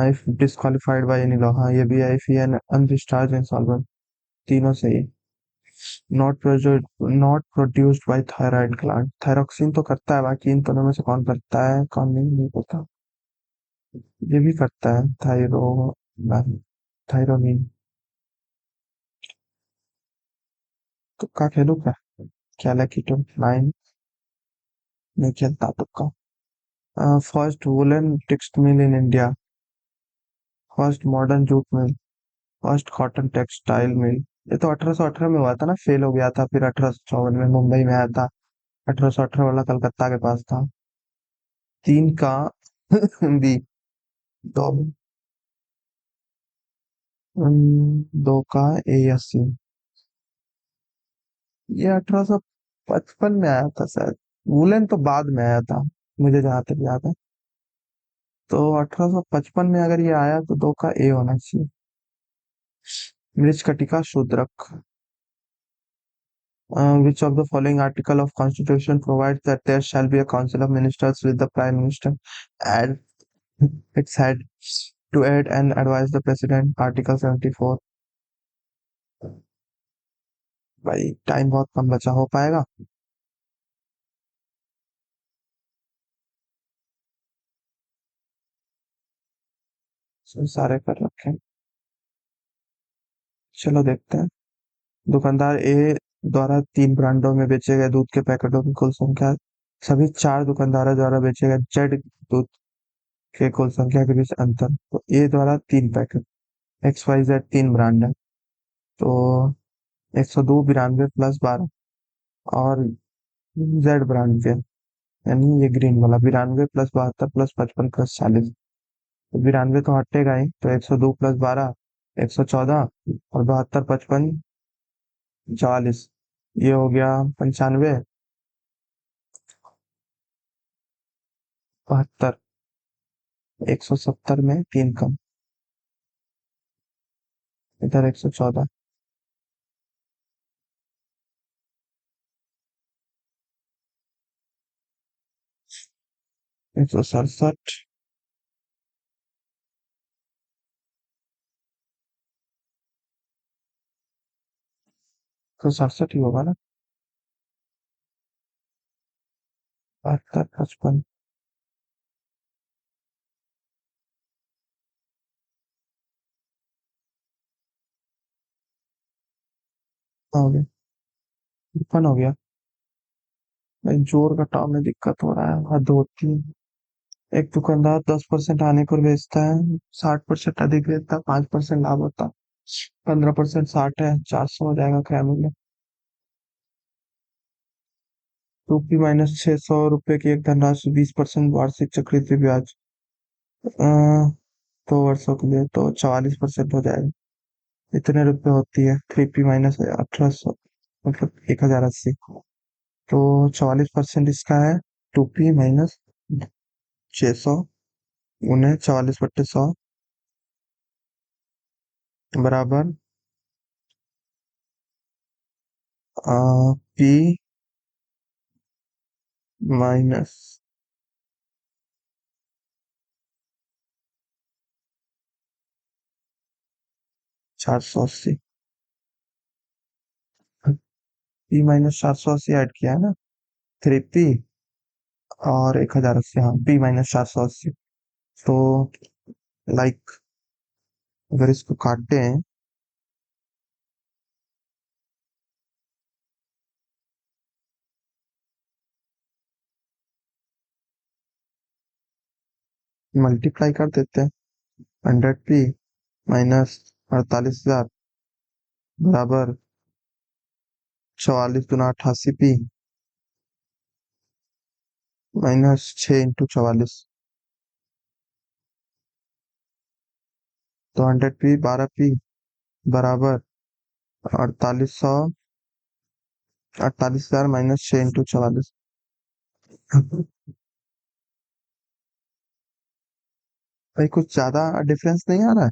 [SPEAKER 1] If disqualified by any law, हाँ ये भी है। If he an undischarge insolvent, तीनों सही। Not produced by thyroid gland, thyroxine तो करता है, बाकी इन दोनों में से कौन करता है कौन नहीं, नहीं पता। ये भी करता है थायरोनिन। तुक्का खेलूं क्या, क्या लकी टू नाइन, नहीं खेलता तुक्का। First woollen text mill in India, first modern jute mill, first cotton textile mill. ये तो 1818 में हुआ था ना, फेल हो गया था, फिर 1854 में मुंबई में आया था। 1818 वाला कलकत्ता के पास था। तीन का बी, दो, दो का ए या सी। ये 1855 में आया था शायद, वुलन तो बाद में आया था मुझे जहां तक याद है। तो 1855 में अगर ये आया तो दो का ए होना चाहिए। Mricchakatika Shudraka. Which of the following article of Constitution provides that there shall be a Council of Ministers with the Prime Minister at its head to aid and advise the President? Article 74। भाई टाइम बहुत कम बचा, हो पाएगा? सारे कर रखे हैं। चलो देखते हैं। दुकानदार ए द्वारा 3 ब्रांडों में बेचे गए दूध के पैकेटों की कुल संख्या, सभी 4 दुकानदारों द्वारा बेचे गए जेड दूध के कुल संख्या के बीच अंतर। तो ए द्वारा 3 पैकेट, XYZ 3 ब्रांड है, तो 102 92 प्लस 12 और जेड ब्रांड के, यानी ये ग्रीन वाला 92 प्लस 72 प्लस 55 प्लस 40। तो 92 तो हटेगा ही, तो 102 प्लस 12 114 और 72 55 44, ये हो गया 95 72, 170 में 3 कम, इधर 114, 167, 167 ही होगा ना, 72 55 हो गया, 55 हो गया। भाई जोर घटाव में दिक्कत हो रहा है, हद होती है। एक दुकानदार 10% आने पर बेचता है, 60% अधिक बेचता है, 5% लाभ होता है, 15% 60 है, 400 हो जाएगा क्या मूल्य। रुपये माइनस 600 रुपये की एक धनराशि 20% वार्षिक चक्रवृद्धि ब्याज, 2 वर्षों के लिए तो 44% हो जाएगा। इतने रुपए होती है 3p माइनस 1800, मतलब 1080। तो 44% इसका है, 2p माइनस 600 उन्हें 44/100 बराबर p minus 480, p minus 480 add किया है ना, 3p और 1080, हाँ p माइनस 480। तो लाइक अगर इसको काटते हैं, मल्टीप्लाई कर देते हैं, 100p माइनस 48,000 बराबर 44 × 88p माइनस 6 × 44, तो 100p 12p बराबर 4800, 48,000 माइनस 6 × 44। भाई कुछ ज्यादा डिफरेंस नहीं आ रहा है।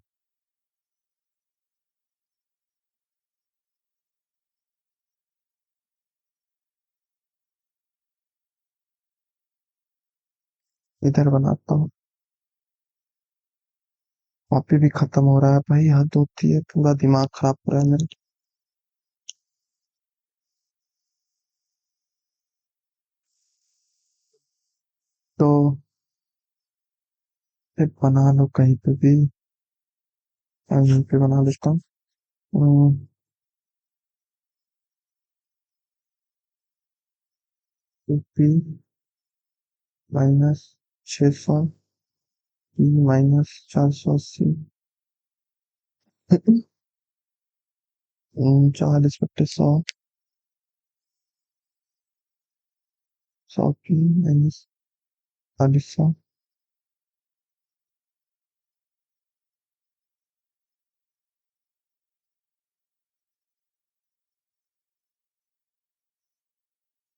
[SPEAKER 1] इधर बनाता हूँ, कॉपी भी खत्म हो रहा है भाई, हद होती है, पूरा दिमाग खराब हो रहा है मेरा। तो फिर बना लो कहीं पे भी, मैं यहीं पे बना लेता हूँ। P minus 600, P minus 480, 40/100, 100p minus 40,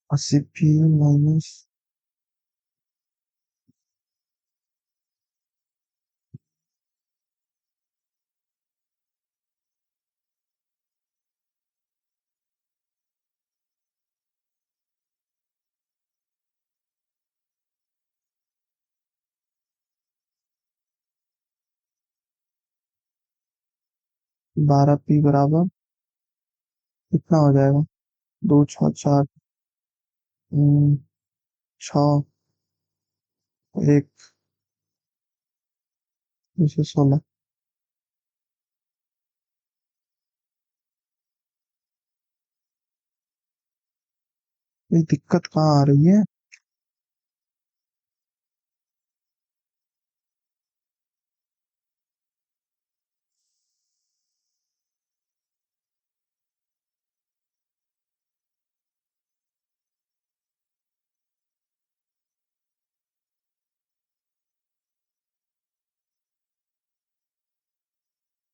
[SPEAKER 1] 80p minus 12p बराबर कितना हो जाएगा, 2 6 4, 6 1 216। ये दिक्कत कहाँ आ रही है।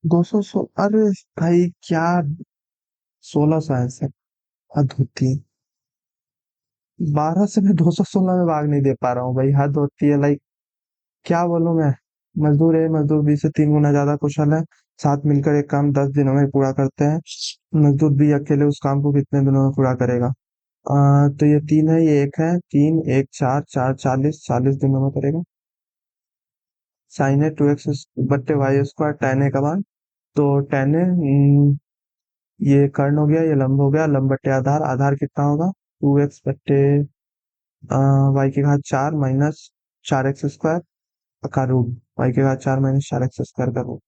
[SPEAKER 1] 200 अरे भाई क्या, 1600 है, हद होती है। 12 से मैं 216 में भाग नहीं दे पा रहा हूँ भाई, हद होती है लाइक। क्या बोलूं मैं। मजदूर है, मजदूर 20 से 3 गुना ज्यादा कुशल है। साथ मिलकर एक काम 10 दिनों में पूरा करते हैं। मजदूर भी अकेले उस काम को कितने दिनों में पूरा करेगा। तो ये 3 है, ये 1 है, 3 1 4 4 40, 40 दिनों में करेगा। साइन है 2x बट्टे वाई स्क्वायर, टेन है का मान। तो टेन है, ये कर्ण हो गया, ये लंब हो गया, लंब बट्टे आधार, आधार कितना होगा 2x बट्टे वाई के घात 4 माइनस 4x स्क्वायर का रूट, वाई के घात 4 माइनस 4x स्क्वायर का रूट।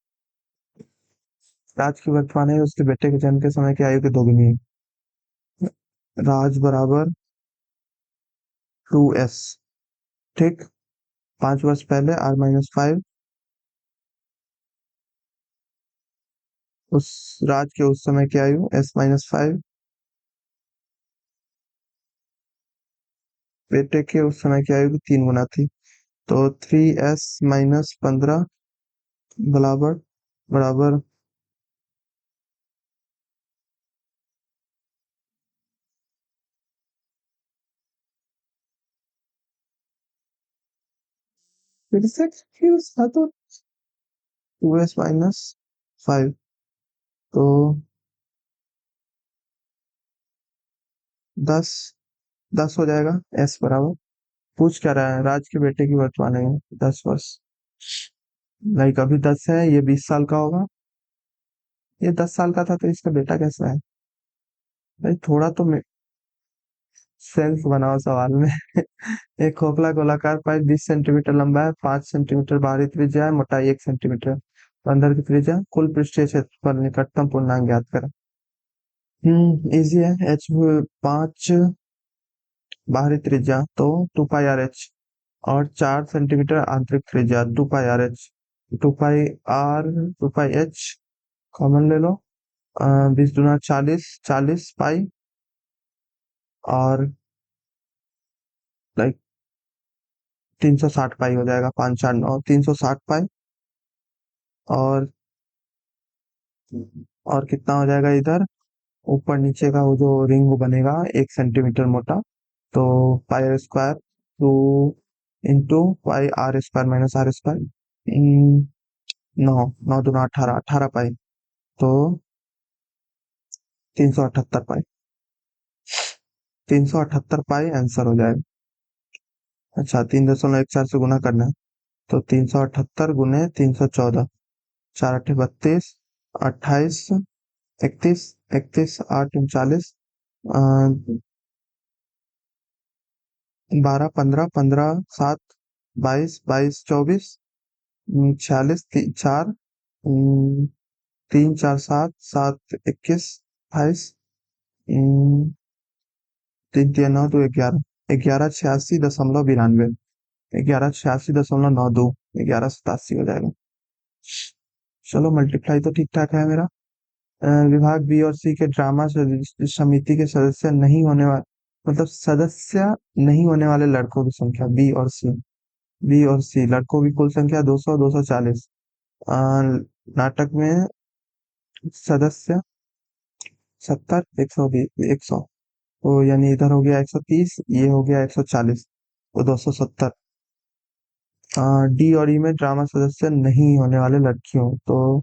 [SPEAKER 1] राज की वर्तमान है उसके बेटे के जन्म के समय की आयु की दोगुनी है। राज बराबर 2s, ठीक। 5 वर्ष पहले r-5, उस राज के उस समय की आयु s-5, बेटे के उस समय की आयु की 3 गुना थी। तो 3s-15 बराबर बराबर 2s-5, तो 10, 10 हो जाएगा s बराबर। पूछ क्या रहा है, राज के बेटे की वर्तमान आयु 10 वर्ष। लाइक अभी 10 है, ये 20 साल का होगा। ये 10 साल का था तो इसका बेटा कैसा है। भाई थोड़ा तो सेंस बनाओ सवाल में। एक खोखला गोलाकार पाइप 20 सेंटीमीटर लंबा है, 5 सेंटीमीटर बाहरी त्रिज्या है, मोटाई 1 सेंटीमीटर, अंदर की त्रिज्या, कुल पृष्ठीय क्षेत्रफल निकटतम पूर्णांक ज्ञात करें। इजी है। एच 5 बाहरी त्रिज्या तो 2πr h, और 4 सेंटीमीटर आंतरिक त्रिज्या 2πr h। 2πr, 2πh common ले लो। 20 दूना 40, 40 पाई, और लाइक 360 पाई हो जाएगा, 5 4 9, 360 पाई। और और कितना हो जाएगा इधर, ऊपर नीचे का वो जो रिंग बनेगा 1 सेंटीमीटर मोटा, तो pi r square 2 into pi r square minus r square, 9 9 दूना 18, 18 पाई, तो 378 पाई। 378 पाई आंसर हो जाएगा। अच्छा, 3.14 से गुना करना है, तो 378 गुने 314, 4 8 32, 28, 31, 31 8 39, 12 15 15 7 22 22 24, 46 4, 3 4 7 7 21 28, 3 3 9 2 11, 11 86.92, 11 86.92, 11 87 हो जाएगा। चलो मल्टीप्लाई तो ठीक ठाक है मेरा। विभाग बी और सी के ड्रामा समिति के सदस्य नहीं होने वाले, मतलब सदस्य नहीं होने वाले लड़कों की संख्या बी और सी। बी और सी लड़कों की कुल संख्या 200 240। नाटक में सदस्य 70, 120, 100, तो यानी इधर हो गया 130, ये हो गया 140, तो 270। डी और ई में ड्रामा सदस्य नहीं होने वाले लड़कियों, तो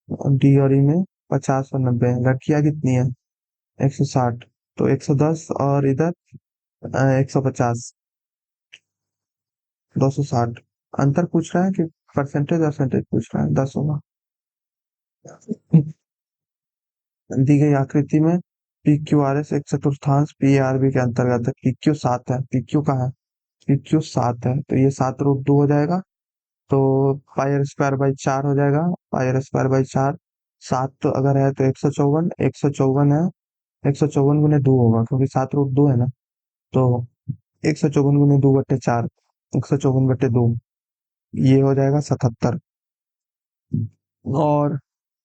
[SPEAKER 1] डी और ई में 50 और 90, लड़कियां कितनी है 160, तो 110, और इधर 150, 260। अंतर पूछ रहा है कि परसेंटेज परसेंटेज पूछ रहा है, 10 होगा। दी गई आकृति में पी क्यू आर एस एक चतुर्थांश पी आर बी के अंतर्गत है। पी क्यू 7 है, पी क्यू कहाँ है, पी क्यू 7 है, तो ये 7 रूट 2 हो जाएगा। तो पाई आर स्क्वायर बाई 4 हो जाएगा, पाई आर स्क्वायर बाई 4। 7 तो अगर है तो 154, 154 है, 154 गुने 2 होगा क्योंकि 7 रूट 2 है ना, तो 154 गुने 2/4, 154/2, ये हो जाएगा 77। और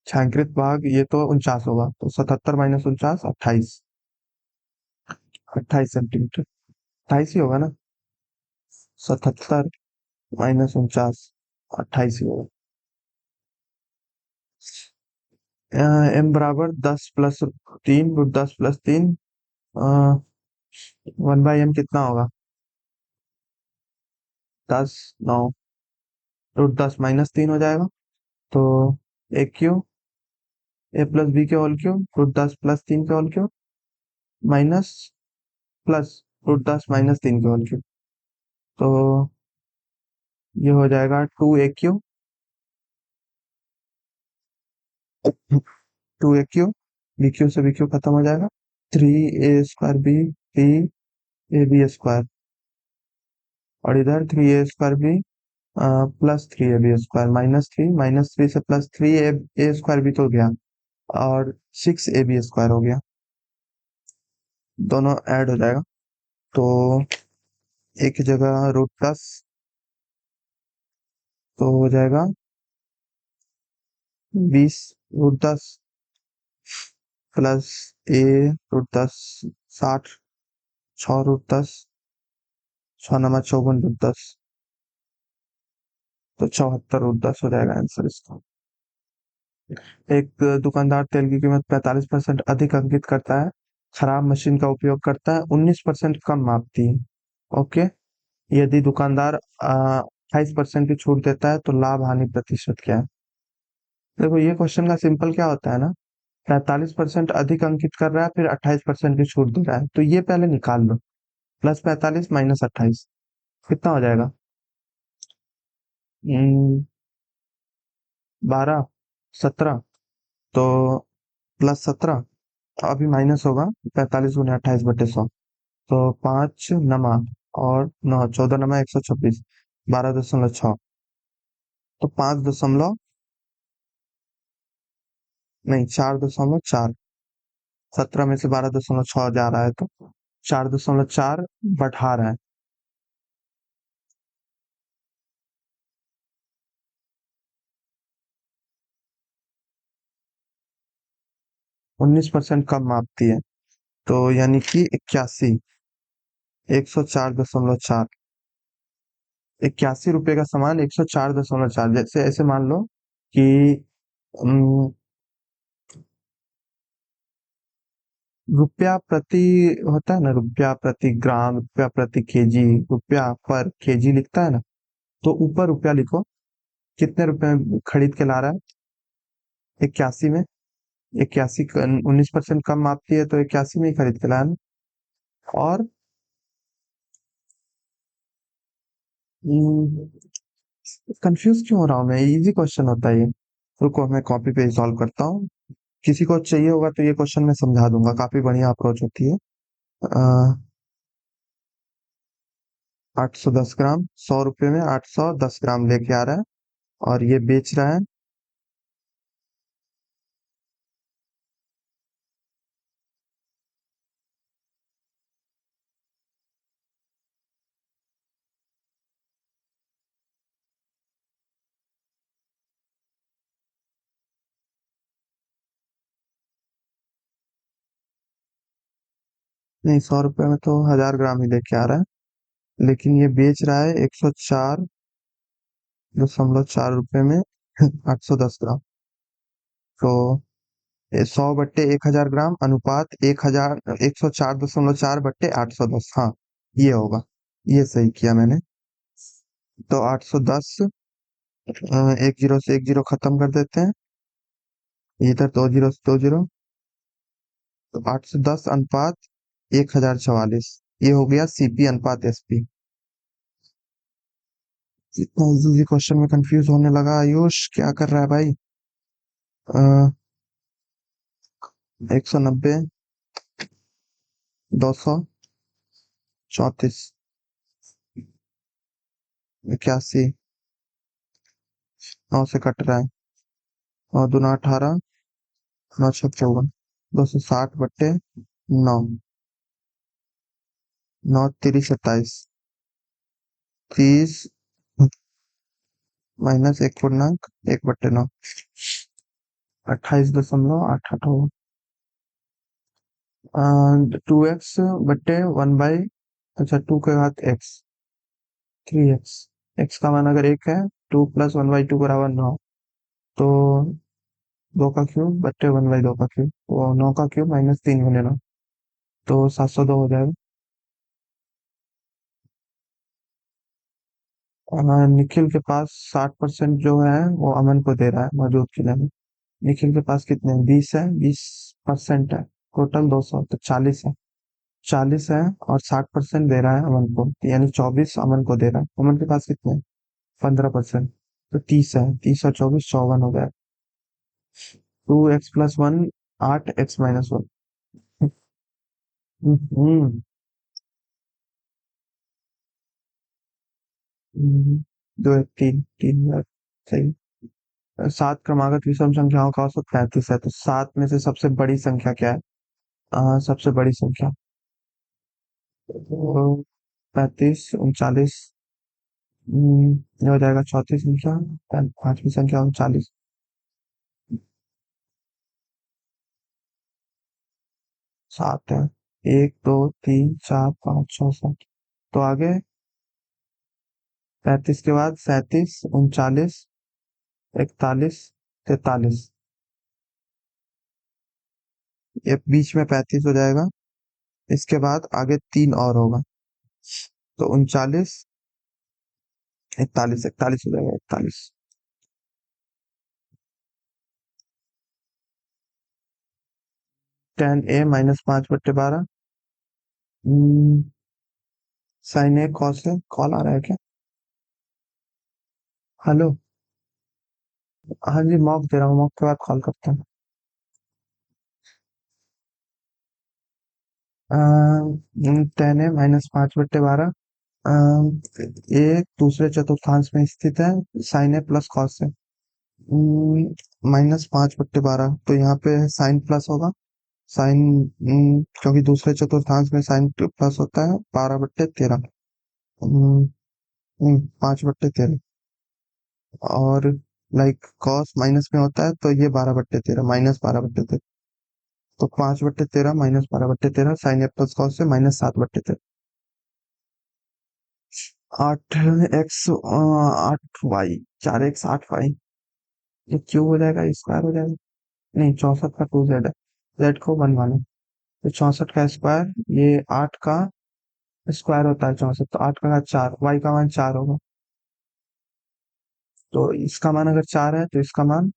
[SPEAKER 1] छायांकित भाग ये तो 49 होगा, तो 77 माइनस 49, 28, 28 सेंटीमीटर, 28 ही होगा ना, 77 माइनस 49, 28 ही होगा। एम बराबर 10+3 √10+3 1/m कितना होगा? 10 9 √10 - 3 हो जाएगा। तो a+b के होल क्यूब √10+3 के होल क्यूब माइनस प्लस √10 - 3 के होल क्यूब। तो ये हो जाएगा 2a³ 2a³ bq से bq खत्म हो जाएगा। 3a² b 3ab²। और इधर 3a² b +3ab² -3 से +3a² भी तो गया और 6ab² हो गया। दोनों ऐड हो जाएगा। तो एक जगह √10 तो हो जाएगा 20 √10 प्लस a√10 60 6 √10 6 × 9 = 54 √10 तो 74 √10 हो जाएगा आंसर इसका। एक दुकानदार तेल की कीमत 45% अधिक अंकित करता है, खराब मशीन का उपयोग करता है, 19% कम मापती है। ओके, यदि दुकानदार 28% की छूट देता है तो लाभ हानि प्रतिशत क्या है? देखो ये क्वेश्चन का सिंपल क्या होता है ना, 45% अधिक अंकित कर रहा है फिर 28% की छूट दे रहा है, तो ये पहले निकाल लो। +45 - 28 कितना हो जाएगा? 12 17 तो +17 अभी माइनस होगा 45 × 28/100 तो 5 नमा और 9 14 नमा 126 12.6 तो 5 नहीं 4.4 17 में से 12.6 जा रहा है तो 4.4 बढ़ा रहा है। 19% कम मापती है तो यानी कि 104.4 ₹81 का सामान 104.4 जैसे ऐसे मान लो कि अम, रुपया प्रति होता है ना, रुपया प्रति ग्राम, रुपया प्रति केजी, रुपया पर केजी लिखता है ना, तो ऊपर रुपया लिखो। कितने रुपए में खरीद के ला रहा है? 81 में। 19% कम मापती है तो 81 में ही खरीद के लाया ना। और कंफ्यूज क्यों हो रहा हूँ मैं, इजी क्वेश्चन होता है ये। रुको मैं कॉपी पे सॉल्व करता हूँ। किसी को चाहिए होगा तो ये क्वेश्चन मैं समझा दूंगा, काफी बढ़िया अप्रोच होती है। 810 ग्राम, 100 रुपये में 810 ग्राम लेके आ रहा है और ये बेच रहा है। नहीं 100 रुपये में तो 1000 ग्राम ही लेके आ रहा है, लेकिन ये बेच रहा है 104.4 रुपये में 810 ग्राम। तो 100/1000 ग्राम अनुपात 104.4 हाँ ये होगा। ये सही किया मैंने। तो 810 एक जीरो से एक जीरो खत्म कर देते हैं, इधर 2 जीरो से 2 जीरो, तो 810 अनुपात 1044 ये हो गया सीपी अनुपात एसपी। इतना इजी क्वेश्चन में कंफ्यूज होने लगा आयुष, क्या कर रहा है भाई? 190 234 81 9 से कट रहा है और दूना 18 9 छक 54 260/9 9 3 27 30 -1 पूर्णांक 1/9 28.8 2x/1 अच्छा 2 के घात x 3x। x का मान अगर 1 है, 2 + 1/2 = 9 तो दो का क्यूब बट्टे 1/2 का क्यूब, वो 9 का क्यूब माइनस 3 गुने 9, तो 702 हो जाएगा। निखिल के पास 60% जो है वो अमन को दे रहा है मौजूद किले में। निखिल के पास कितने 20 है, 20% है, टोटल 200 तो 40 है। 40 है और 60% दे रहा है अमन को, यानी 24 अमन को दे रहा है। अमन के पास कितने 15%, तो 30 है, 30 और 24 54 हो गया। 2x+1 8x-1। हम्म। दो एक तीन तीन, सही। सात क्रमागत विषम संख्याओं का औसत 35 है, तो सात में से सबसे बड़ी संख्या क्या है? सबसे बड़ी संख्या तो 35 39, ये हो जाएगा चौथी संख्या। पांचवी संख्या 39। 7 है, 1 2 3 4 5 6 7, तो आगे 35 के बाद 37 39 41 43। ये बीच में 35 हो जाएगा, इसके बाद आगे तीन और होगा, तो 39 41 हो जाएगा, 41। 10a -5/12। साइन ए कॉस है, कॉल आ रहा है क्या? हेलो। हाँ जी, मॉक दे रहा हूँ, मॉक के बाद कॉल करता हूँ। 10a -5/12। ये दूसरे चतुर्थांश में स्थित है, साइन ए प्लस कॉस है। -5/12, तो यहाँ पे साइन प्लस होगा। साइन, क्योंकि दूसरे चतुर्थांश में साइन प्लस होता है, 12/13। 5/13। और लाइक कॉस माइनस में होता है, तो ये 12/13 -12/13, तो 5/13 -12/13, साइन ए प्लस कॉस से -7/13। 8x 8y, 4x 8y। ये क्यूब हो जाएगा, स्क्वायर हो जाएगा। नहीं, 64 का 2z है, z को 1 मानो, तो 64 का स्क्वायर, ये 8 का स्क्वायर होता है 64, तो 8 का 4, y का मान 4 होगा। तो इसका मान अगर 4 है तो इसका मान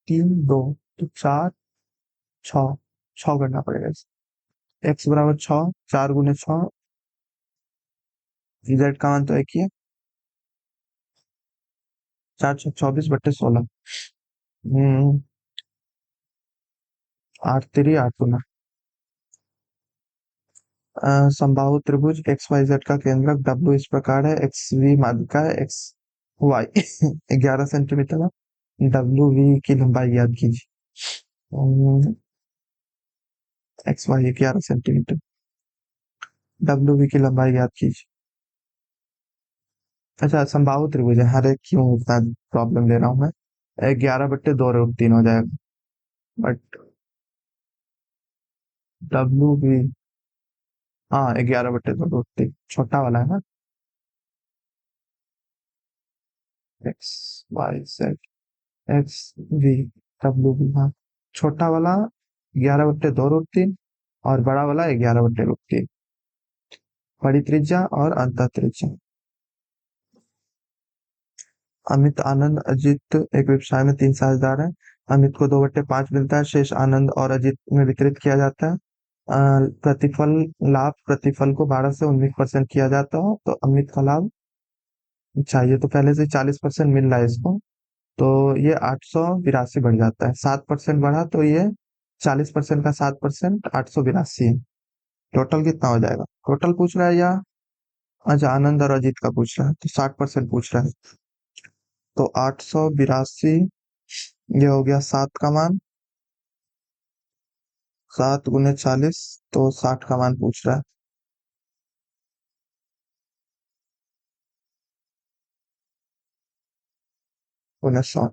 [SPEAKER 1] 3 2, तो 4 6 करना पड़ेगा x बराबर 6, 4 × 6, z का मान तो एक ही है, 4 6 24/16। 8 3 8 2। समबाहु त्रिभुज एक्स वाई जेड का केंद्रक डब्ल्यू इस प्रकार है, एक्स वी माध्यिका है, एक्स वाई 11 सेंटीमीटर है, डब्ल्यू वी की लंबाई याद कीजिए। X Y 11 centimetre, W V की लंबाई याद कीजिए। अच्छा, समबाहु त्रिभुज है, हर एक क्यों इतना प्रॉब्लम ले रहा हूँ मैं। 11/2√3 हो जाएगा, बट डब्ल्यू वी, हाँ 11/2√3 छोटा वाला है ना। X Y Z, X V W V, हाँ छोटा वाला 11/2√3 और बड़ा वाला 11/√3। बड़ी त्रिज्या और अंतः त्रिज्या। अमित आनंद अजित एक व्यवसाय में 3 साझेदार हैं। अमित को 2/5 मिलता है, शेष आनंद और अजित में वितरित किया जाता है। प्रतिफल, लाभ प्रतिफल को 12 से 19% किया जाता हो, तो अमित का लाभ चाहिए, तो पहले से 40% मिल रहा है इसको, तो ये 882 बढ़ जाता है, 7% बढ़ा, तो ये 40% का 7% 882 है। टोटल कितना हो जाएगा? टोटल पूछ रहा है या अच्छा आनंद और अजीत का पूछ रहा है, तो 60% पूछ रहा है, तो 882, ये हो गया 7 का मान, 7 × 40, तो 60 का मान पूछ रहा है। 100,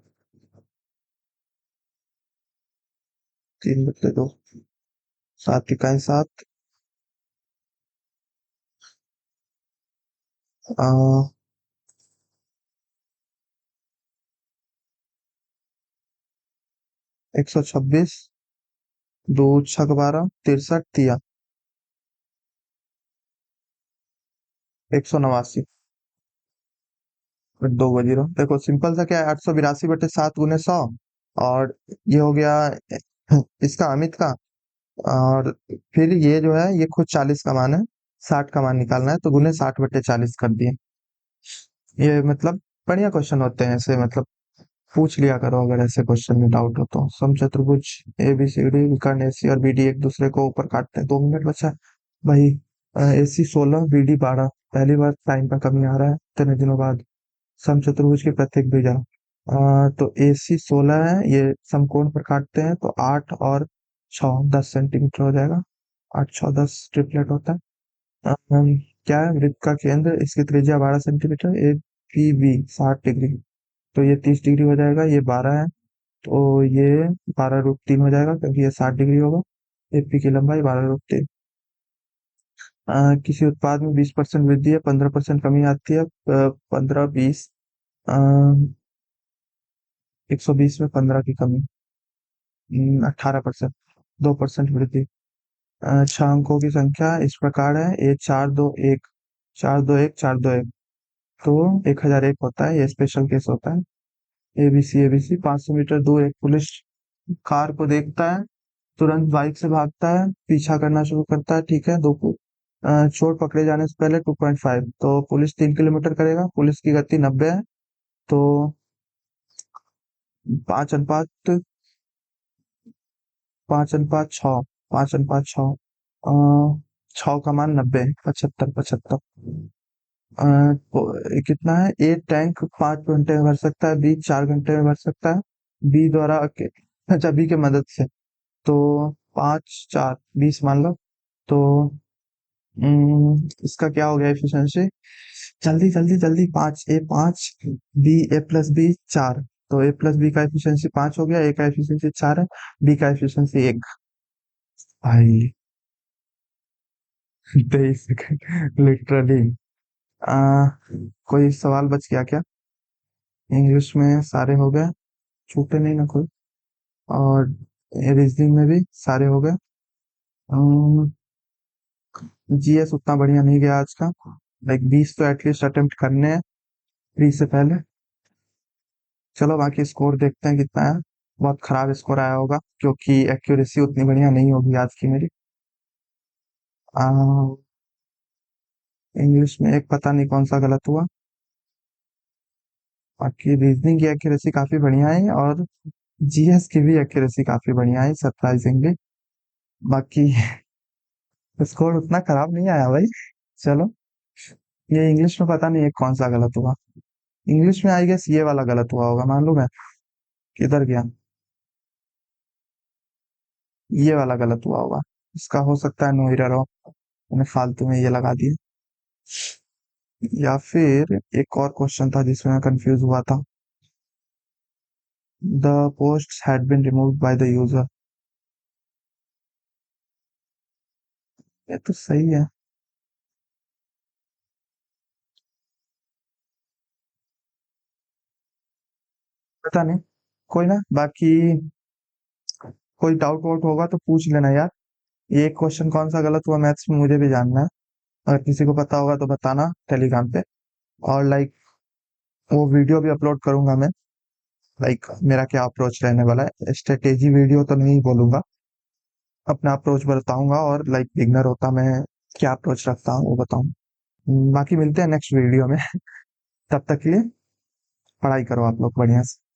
[SPEAKER 1] 3/2, 7 × 7, 126, दो छक 12, 63 तिया, 189। दो बजी रहो, देखो सिंपल सा क्या है, 882/7 × 100। और ये हो गया इसका अमित का। और फिर ये जो है ये खुद 40 का मान है, 60 का मान निकालना है, तो गुने 60/40 कर दिए। ये मतलब बढ़िया क्वेश्चन होते हैं ऐसे, मतलब पूछ लिया करो अगर ऐसे क्वेश्चन में डाउट हो तो। समचतुर्भुज ए बी सी डी विकर्ण एसी और बीडी एक दूसरे को ऊपर काटते हैं। 2 मिनट बचा भाई। AC 16, BD 12। पहली बार टाइम का कमी आ रहा है इतने दिनों बाद। समचतुर्भुज की प्रत्येक भुजा, तो एसी 16 है, ये समकोण पर काटते हैं तो 8 और 6 10 सेंटीमीटर हो जाएगा। 8 6 10 ट्रिपलेट होता है। क्या है वृत्त का केंद्र, इसकी त्रिज्या 12 centimetre, A P B 60 degree, तो ये 30 डिग्री हो जाएगा, ये 12 है, तो ये 12√3 हो जाएगा क्योंकि ये 60 डिग्री होगा। एपी की लंबाई 12√3। किसी उत्पाद में 20% वृद्धि है, 15% कमी आती है। 15 20, 120 में 15 की कमी, 18%, 2% वृद्धि। 6 अंकों की संख्या इस प्रकार है, ए 4 2 1, 4 2 1 4 2 1, तो 1001 होता है, ये स्पेशल केस होता है। एबीसी 500 मीटर दूर एक पुलिस कार को देखता है, तुरंत बाइक से भागता है, पीछा करना शुरू करता है, ठीक है। चोर पकड़े जाने से पहले 2.5, तो पुलिस 3 किलोमीटर करेगा, पुलिस की गति 90 है, तो 5 अनुपात 5 अनुपात 6, 5 अनुपात 6, 6 का मान 90, 75 75। कितना है, ए टैंक 5 घंटे में भर सकता है, बी 4 घंटे में भर सकता है, बी द्वारा अच्छा बी के मदद से, तो 5 4 20 मान लो। तो इसका क्या हो गया एफिशिएंसी, जल्दी जल्दी जल्दी, 5 बी, A+B 4, तो A+B का एफिशिएंसी 5 हो गया, ए का एफिशिएंसी 4 है, बी का एफिशिएंसी 1। भाई 23 सेकंड लिटरली। आ, कोई सवाल बच गया क्या? इंग्लिश में सारे हो गए, छूटे नहीं ना कोई। और रीजनिंग में भी सारे हो गए। जीएस उतना बढ़िया नहीं गया आज का, लाइक 20 तो एटलीस्ट अटेम्प्ट करने हैं प्री से पहले। चलो बाकी स्कोर देखते हैं कितना है। बहुत खराब स्कोर आया होगा क्योंकि एक्यूरेसी उतनी बढ़िया नहीं होगी आज की मेरी। इंग्लिश में एक पता नहीं कौन सा गलत हुआ, बाकी रीजनिंग की एक्यूरेसी काफी बढ़िया है, और जीएस की भी एक्यूरेसी काफी बढ़िया है सरप्राइजिंगली। बाकी स्कोर उतना खराब नहीं आया भाई। चलो, ये इंग्लिश में पता नहीं है कौन सा गलत हुआ। इंग्लिश में आई गेस ये वाला गलत हुआ होगा, मालूम है किधर गया, ये वाला गलत हुआ होगा। इसका हो सकता है नो एरर हो, मैंने फालतू में ये लगा दिया। या फिर एक और क्वेश्चन था जिसमें मैं कंफ्यूज हुआ था, the post had been removed by the user. ये तो सही है, पता नहीं, कोई ना। बाकी कोई डाउट वाउट होगा तो पूछ लेना यार। ये क्वेश्चन कौन सा गलत हुआ मैथ्स में मुझे भी जानना है, अगर किसी को पता होगा तो बताना टेलीग्राम पे। और लाइक वो वीडियो भी अपलोड करूंगा मैं, लाइक मेरा क्या अप्रोच रहने वाला है, स्ट्रेटेजी वीडियो तो नहीं बोलूंगा, अपना अप्रोच बताऊंगा, और लाइक बिगनर होता मैं क्या अप्रोच रखता हूँ वो बताऊं। बाकी मिलते हैं नेक्स्ट वीडियो में। तब तक के लिए पढ़ाई करो आप लोग बढ़िया से।